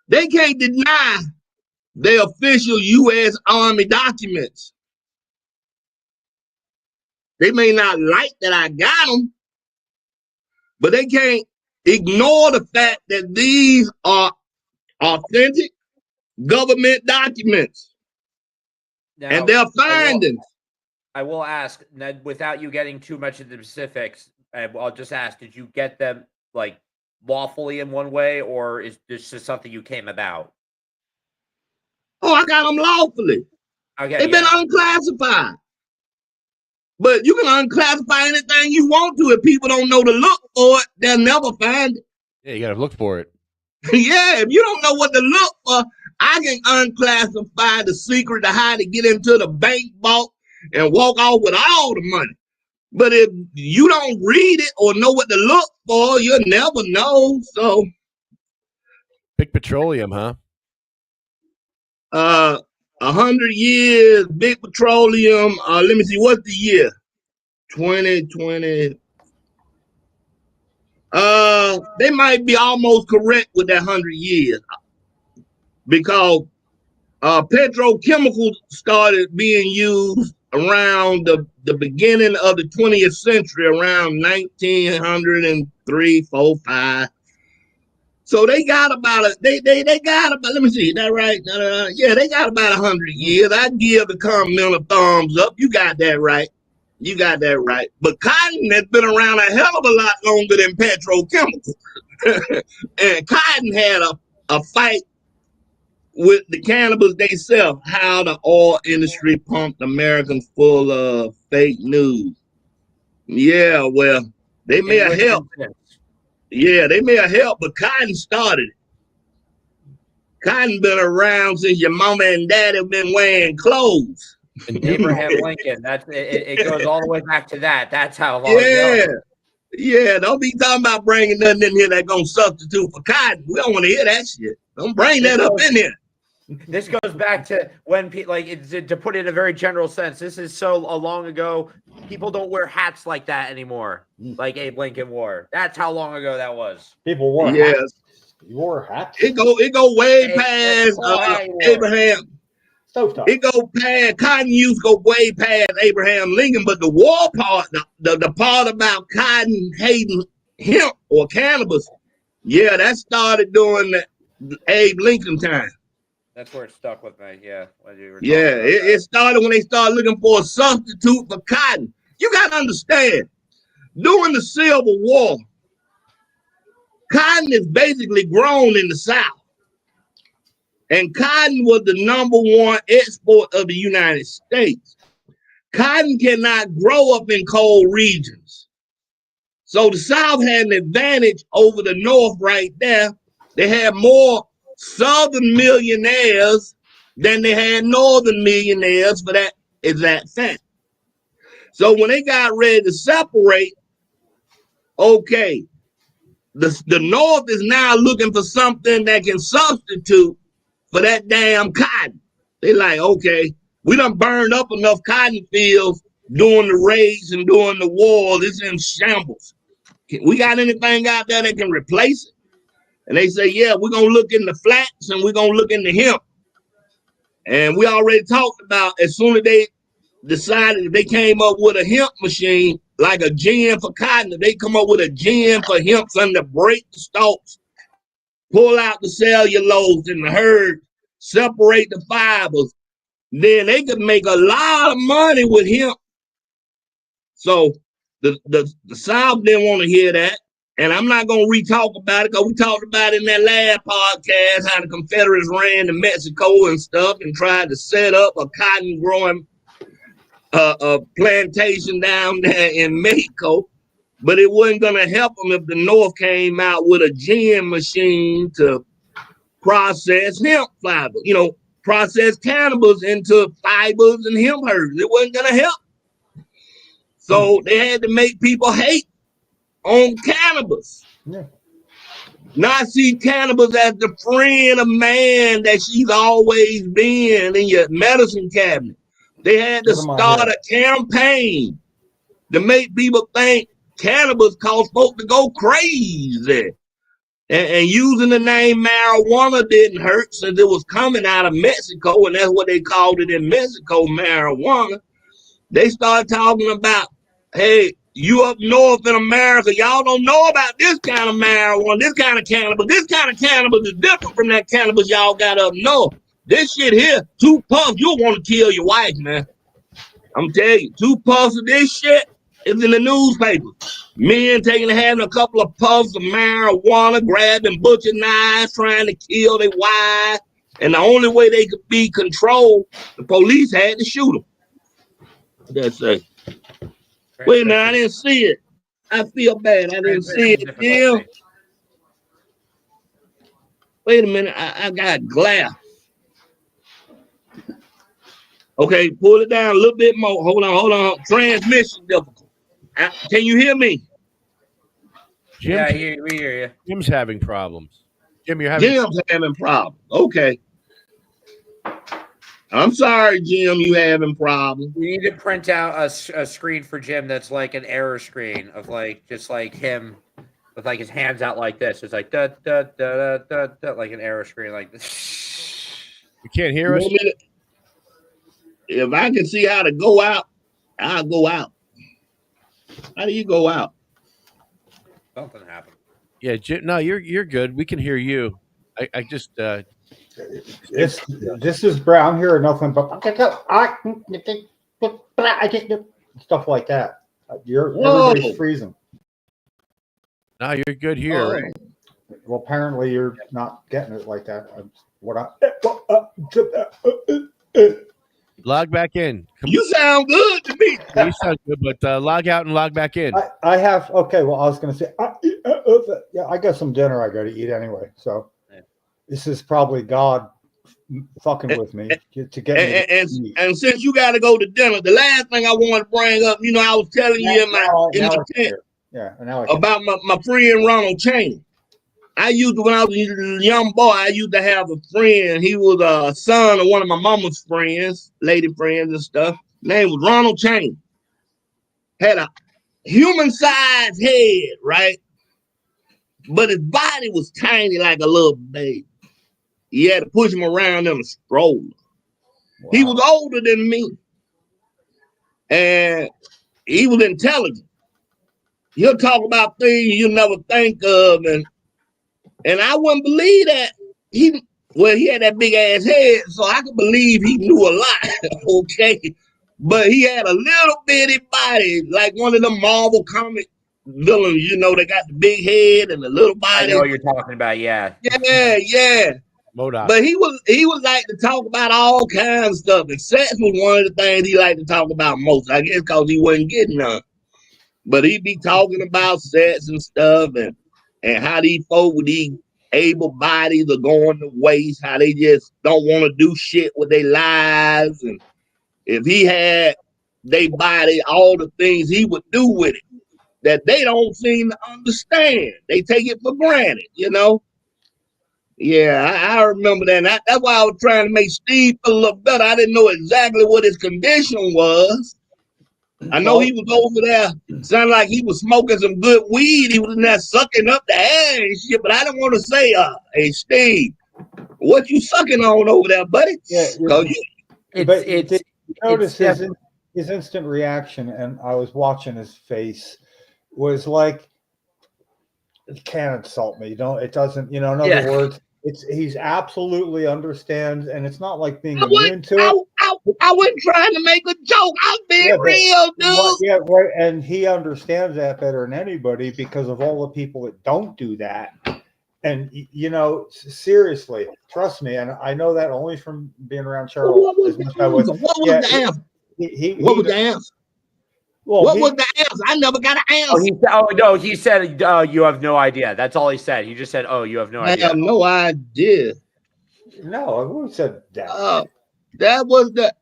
F: they can't deny their official U.S. Army documents. They may not like that I got them, but they can't ignore the fact that these are authentic government documents.
C: Now,
F: and their findings.
C: I will ask, Ned, without you getting too much into the specifics, I'll just ask, did you get them like lawfully in one way, or is this just something you came about?
F: Oh, I got them lawfully.
C: Okay,
F: They've been unclassified. But you can unclassify anything you want to. If people don't know to look for it, they'll never find it.
B: Yeah, you got to look for it.
F: Yeah, if you don't know what to look for, I can unclassify the secret to how to get into the bank vault and walk off with all the money. But if you don't read it or know what to look for, you'll never know. So,
B: Big petroleum, huh?
F: 100 years, big petroleum. Let me see, what's the year? 2020. They might be almost correct with that 100 years because petrochemicals started being used around the beginning of the 20th century, around 1903, 4, 5. So they got about they got about, let me see, is that right? Yeah, they got about 100 years. I give the comment a thumbs up. You got that right. You got that right. But cotton has been around a hell of a lot longer than petrochemicals. And cotton had a fight with the cannabis they sell, how the oil industry pumped Americans full of fake news. Yeah, well, they may have helped. Yeah, they may have helped, but cotton started it. Cotton been around since your mama and daddy have been wearing clothes.
C: And Abraham Lincoln, that's it goes all the way back to that. That's how long
F: ago. Yeah, don't be talking about bringing nothing in here that's going to substitute for cotton. We don't want to hear that shit. Don't bring that up in here.
C: This goes back to when to put it in a very general sense. This is so long ago. People don't wear hats like that anymore, like Abe Lincoln wore. That's how long ago that was.
E: People wore hats. You wore hats.
F: It go way past Abraham.
E: Stovetop.
F: It go past cotton use. Go way past Abraham Lincoln. But the war part, the part about cotton hating hemp or cannabis, yeah, that started during the Abe Lincoln time.
C: That's where it stuck with me. Yeah. When you were
F: Yeah,
C: talking about
F: it started when they started looking for a substitute for cotton. You got to understand, during the Civil War, cotton is basically grown in the South. And cotton was the #1 export of the United States. Cotton cannot grow up in cold regions. So the South had an advantage over the North right there. They had more Southern millionaires than they had Northern millionaires for that exact fact. So when they got ready to separate, okay, the North is now looking for something that can substitute for that damn cotton. They like, okay, we done burned up enough cotton fields during the raids and during the war. It's in shambles. We got anything out there that can replace it? And they say, yeah, we're going to look in the flax and we're going to look in the hemp. And we already talked about as soon as they decided if they came up with a hemp machine, like a gin for cotton, if they come up with a gin for hemp, something to break the stalks, pull out the cellulose and the herd, separate the fibers, then they could make a lot of money with hemp. So the South didn't want to hear that. And I'm not going to re-talk about it because we talked about it in that last podcast, how the Confederates ran to Mexico and stuff and tried to set up a cotton growing plantation down there in Mexico. But it wasn't going to help them if the North came out with a gin machine to process hemp fiber, process cannabis into fibers and hemp herds. It wasn't going to help. So they had to make people hate on cannabis.
E: Yeah.
F: Not see cannabis as the friend of man that she's always been in your medicine cabinet. They had to start a campaign to make people think cannabis caused folks to go crazy. And using the name marijuana didn't hurt since it was coming out of Mexico, and that's what they called it in Mexico, marijuana. They started talking about, hey, you up north in America, y'all don't know about this kind of marijuana, this kind of cannabis. This kind of cannabis is different from that cannabis y'all got up north. This shit here, 2 puffs, you'll want to kill your wife, man. I'm telling you, 2 puffs of this shit is in the newspaper. Men having a couple of puffs of marijuana, grabbing butcher knives, trying to kill their wives. And the only way they could be controlled, the police had to shoot them. That's it. Wait a minute, I didn't see it. I feel bad. I didn't see it. Jim. Wait a minute, I got glare. Okay, pull it down a little bit more. Hold on. Transmission difficult. Can you hear me?
B: Jim,
C: yeah, we hear you.
B: Jim's having problems. Jim, you're having
F: problems. Okay. I'm sorry, Jim, you having problems.
C: We need to print out a screen for Jim that's like an error screen of just like him with like his hands out like this. It's like da da da da da, da like an error screen like this.
B: You can't hear us?
F: If I can see how to go out, I'll go out. How do you go out?
C: Something happened.
B: Yeah, Jim, no, you're good. We can hear you. I just
E: this is Brown here, nothing but stuff like that. Everybody's freezing.
B: No, you're good here.
F: Right.
E: Well, apparently you're not getting it like that.
B: Log back in.
F: You sound good to me.
B: Yeah, you sound good, but log out and log back in.
E: I have, okay, well, I was going to say, yeah, I got some dinner I got to eat anyway. So this is probably God fucking with me to get me.
F: And since you got to go to dinner, the last thing I want to bring up, I was telling you in my tent about my friend Ronald Cheney. When I was a young boy, I used to have a friend. He was a son of one of my mama's friends, lady friends and stuff. His name was Ronald Cheney. Had a human-sized head, right? But his body was tiny like a little baby. You had to push him around in a stroller. Wow. He was older than me. And he was intelligent. He'll talk about things you never think of, and I wouldn't believe that Well, he had that big ass head, so I could believe he knew a lot. Okay, but he had a little bitty body, like one of the Marvel comic villains. You know, they got the big head and the little
C: I
F: body.
C: know what you're talking about. Yeah.
F: Yeah, yeah.
B: Modoc.
F: But he was like to talk about all kinds of stuff, and sex was one of the things he liked to talk about most. I guess because he wasn't getting none. But he be talking about sex and stuff, and how these folk with these able bodies are going to waste, how they just don't want to do shit with their lives, and if he had they body, all the things he would do with it that they don't seem to understand. They take it for granted, you know. Yeah, I remember that. And that's why I was trying to make Steve feel a little better. I didn't know exactly what his condition was. I know he was over there. Sounded like he was smoking some good weed. He was in there sucking up the air and shit. But I didn't want to say, hey, Steve, what you sucking on over there, buddy?
E: Yeah,
F: But
E: did you notice his instant reaction, and I was watching his face, was like, it can't insult me. It doesn't, in other words, he's absolutely understands, and it's not like being immune to it.
F: I wasn't trying to make a joke. I'm being real, dude.
E: Yeah, right. And he understands that better than anybody because of all the people that don't do that. And seriously, trust me, and I know that only from being around Charles.
F: What was the answer? What was the answer? Well, what was the answer? I never got an answer.
C: He said, you have no idea. That's all he said. He just said, oh, you have no idea.
F: I have no idea.
E: No, who said that?
F: That was the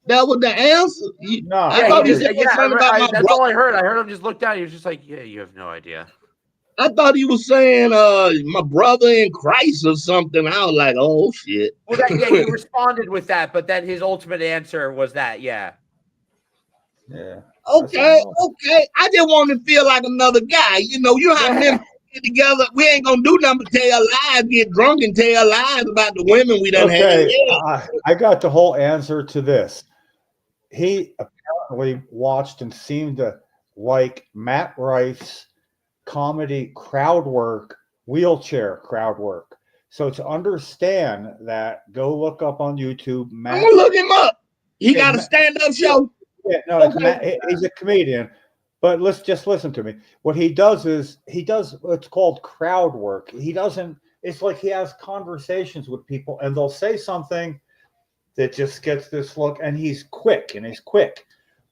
F: answer.
C: I thought he said something about my brother. All I heard. I heard him just look down. He was just like, yeah, you have no idea.
F: I thought he was saying my brother in Christ or something. I was like, oh shit.
C: Well, he responded with that, but then his ultimate answer was that, yeah.
E: Yeah.
F: Okay. I just want to feel like another guy. You have men get together. We ain't gonna do nothing but tell lies, get drunk and tell lies about the women we done had.
E: I got the whole answer to this. He apparently watched and seemed to like Matt Rife's comedy crowd work, wheelchair crowd work. So to understand that, go look up on YouTube.
F: I'm gonna look him up. He got a stand-up show.
E: Yeah, no, he's a comedian. But let's just listen to me. What he does is what's called crowd work. It's like he has conversations with people and they'll say something that just gets this look, and he's quick.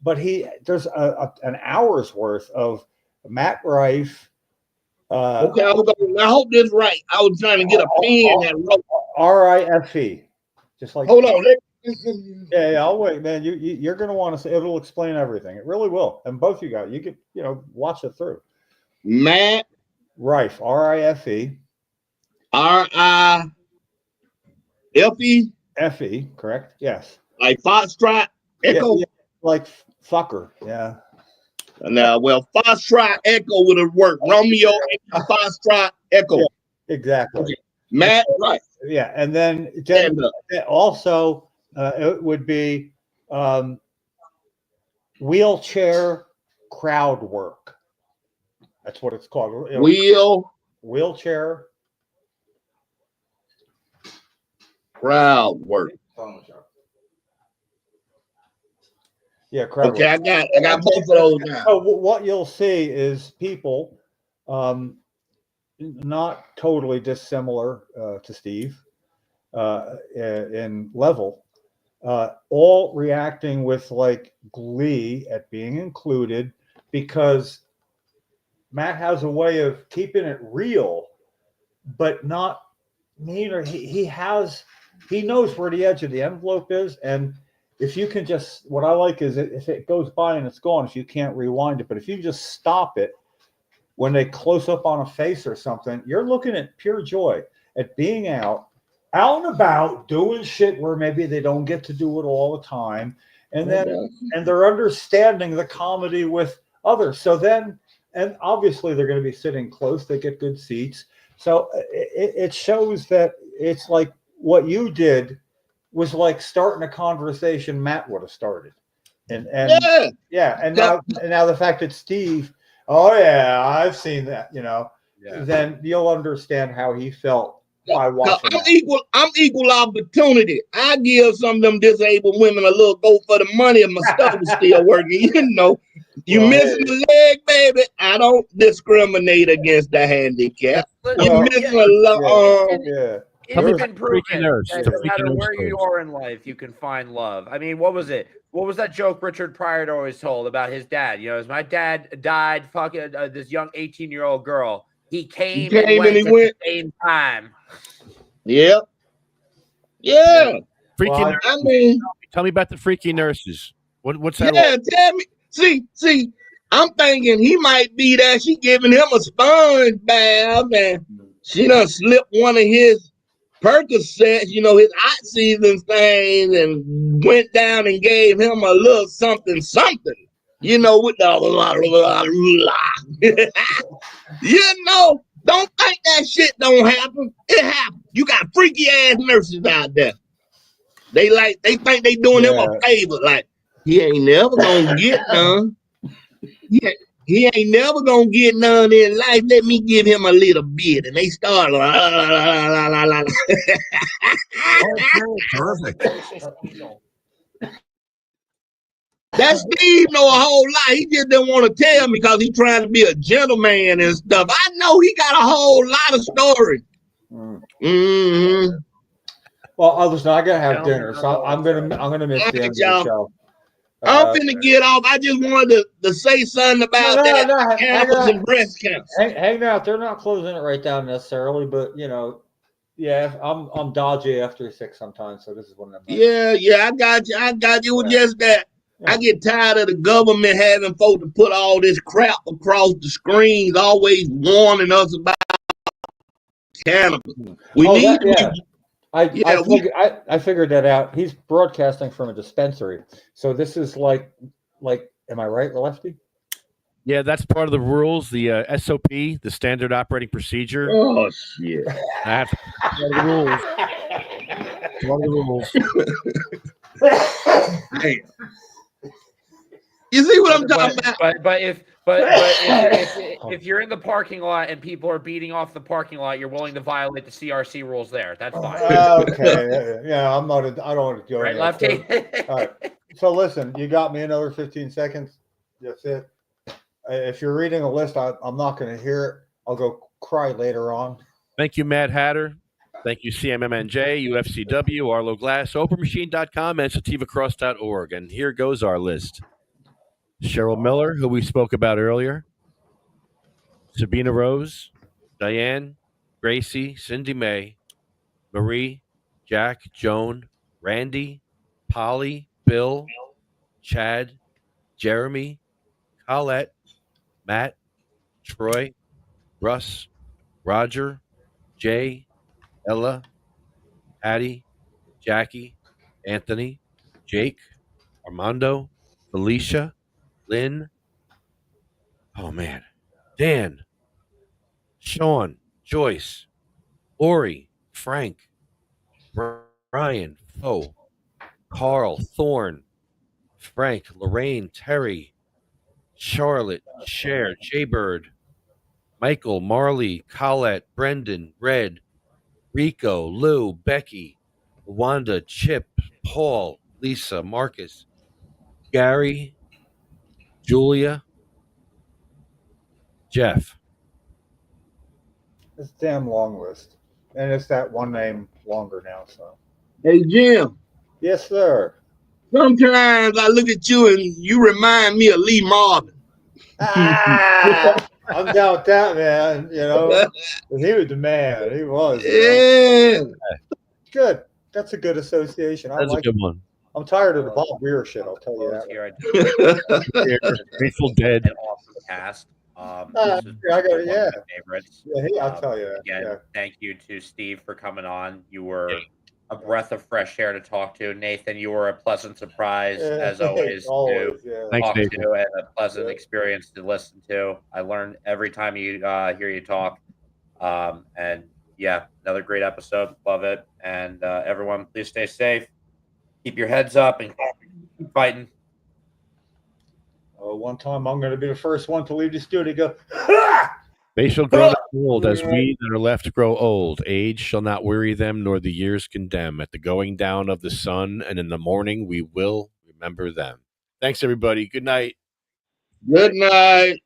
E: But there's an hour's worth of Matt Rife.
F: Okay, I hope this is right. I was trying to get a pen that wrote
E: RIFE. Just like,
F: hold on.
E: Yeah, I'll wait, man. You're going to want to see. It'll explain everything. It really will. And both you guys, you could, watch it through.
F: Matt
E: Rife, RIFE.
F: RIFE.
E: FE, correct? Yes.
F: Like Foxtrot Echo.
E: Yeah, like fucker. Yeah.
F: Now, Foxtrot Echo would have worked. Romeo Foxtrot Echo.
E: Yeah, exactly.
F: Okay. Matt Rife.
E: Yeah, and then also it would be wheelchair crowd work. That's what it's called. Wheelchair
F: crowd work.
E: Yeah, crowd
F: okay, work. I got both of those now.
E: So what you'll see is people not totally dissimilar to Steve in level, all reacting with like glee at being included, because Matt has a way of keeping it real, but not mean. Or he knows where the edge of the envelope is, and if you can just, what I like is if it goes by and it's gone, if you can't rewind it, but if you just stop it when they close up on a face or something, you're looking at pure joy at being out and about doing shit where maybe they don't get to do it all the time. And then, and they're understanding the comedy with others. So then, and obviously they're going to be sitting close. They get good seats. So it shows that it's like what you did was like starting a conversation Matt would have started. And now the fact that Steve, oh yeah, I've seen that, then you'll understand how he felt by watching that.
F: I'm equal opportunity. I give some of them disabled women a little go for the money if my stuff is still working. You know, you
E: Well,
F: missing a leg, baby. I don't discriminate against the handicap. You
E: Well,
F: missing
C: yeah,
F: a leg.
E: Yeah.
C: It's
B: me
C: been
B: about the freaky
C: proven
B: nurse,
C: that
B: the
C: no
B: freaky
C: matter
B: nurse
C: where you
B: story.
C: are in life, you can find love. I mean, what was it? What was that joke Richard Pryor always told about his dad? You know, as my dad died, fucking this young 18-year-old girl. He came and
F: came and
C: went
F: he
C: at
F: went.
C: the same time.
F: Yep. Yeah.
B: Freaky
E: Well,
B: nurse.
F: I mean,
B: Tell me about the freaky nurses. What's that?
F: yeah, tell me. See, I'm thinking he might be there. She giving him a sponge bath, and she done slipped one of his Percocets, you know, his hot season things, and went down and gave him a little something, you know, with the you know, don't think that shit don't happen. It happens. You got freaky ass nurses out there. They think they doing him a favor. Like, he ain't never gonna get none. He ain't never gonna get none in life. Let me give him a little bit. And they start la, la, la, la, la, la, la.
G: Terrific.
F: That Steve know a whole lot. He just didn't want to tell me because he trying to be a gentleman and stuff. I know he got a whole lot of stories. Mm-hmm.
E: well, listen, I gotta have dinner, so I'm gonna miss the end of the show.
F: I'm finna get off. I just wanted to say something about that campus and breast cancer.
E: Hang out. They're not closing it right down necessarily, but you know, yeah, I'm dodgy after 6 sometimes, so this is one of them.
F: Yeah, I got you. It was just that I get tired of the government having folks to put all this crap across the screens, always warning us about cannabis. We need to be.
E: I figured that out. He's broadcasting from a dispensary, so this is like, am I right, Lefty?
B: Yeah, that's part of the rules, the SOP, the standard operating procedure.
F: Oh shit!
B: That's part of the rules. Part of the rules.
F: Damn. You see what I'm talking about?
C: But if you're in the parking lot and people are beating off the parking lot, you're willing to violate the CRC rules there. That's fine.
E: Okay. Yeah, I'm not. I don't want to go.
C: Right, Lefty?
E: All right. So listen, you got me another 15 seconds. That's it. If you're reading a list, I'm not going to hear it. I'll go cry later on.
B: Thank you, Mad Hatter. Thank you, CMMNJ, UFCW, Arlo Glass, OpenMachine.com, and SativaCross.org. And here goes our list. Cheryl Miller, who we spoke about earlier. Sabina Rose, Diane, Gracie, Cindy May, Marie, Jack, Joan, Randy, Polly, Bill, Chad, Jeremy, Colette, Matt, Troy, Russ, Roger, Jay, Ella, Hattie, Jackie, Anthony, Jake, Armando, Felicia, Lynn, oh man, Dan, Sean, Joyce, Ori, Frank, Brian, Fo, Carl, Thorne, Frank, Lorraine, Terry, Charlotte, Cher, Jaybird, Michael, Marley, Colette, Brendan, Red, Rico, Lou, Becky, Wanda, Chip, Paul, Lisa, Marcus, Gary, Julia, Jeff.
E: It's a damn long list, and it's that one name longer now. So.
F: Hey Jim.
E: Yes, sir.
F: Sometimes I look at you and you remind me of Lee Marvin.
E: I'm down with that, man. You know, he was the man. He was.
F: Yeah.
E: Good. That's a good association.
B: That's a good one.
E: I'm tired of the Bob Weir shit. I'll tell you that.
B: Grateful Dead.
C: An awesome cast. This is
E: I got
C: one of
E: yeah.
C: my favorites.
E: Yeah, I'll tell you that.
C: Again,
E: Yeah.
C: thank you to Steve for coming on. You were a breath of fresh air to talk to. Nathan, you were a pleasant surprise as always to
B: Thanks,
C: talk
B: Nathan.
C: to and a pleasant experience to listen to. I learned every time you hear you talk. And yeah, another great episode. Love it. And everyone, please stay safe. Keep your heads up and keep fighting.
E: One time I'm going to be the first one to leave the studio. Go, ha!
B: They shall grow old as we that are left grow old. Age shall not weary them, nor the years condemn. At the going down of the sun, and in the morning we will remember them. Thanks, everybody. Good night.
F: Good night.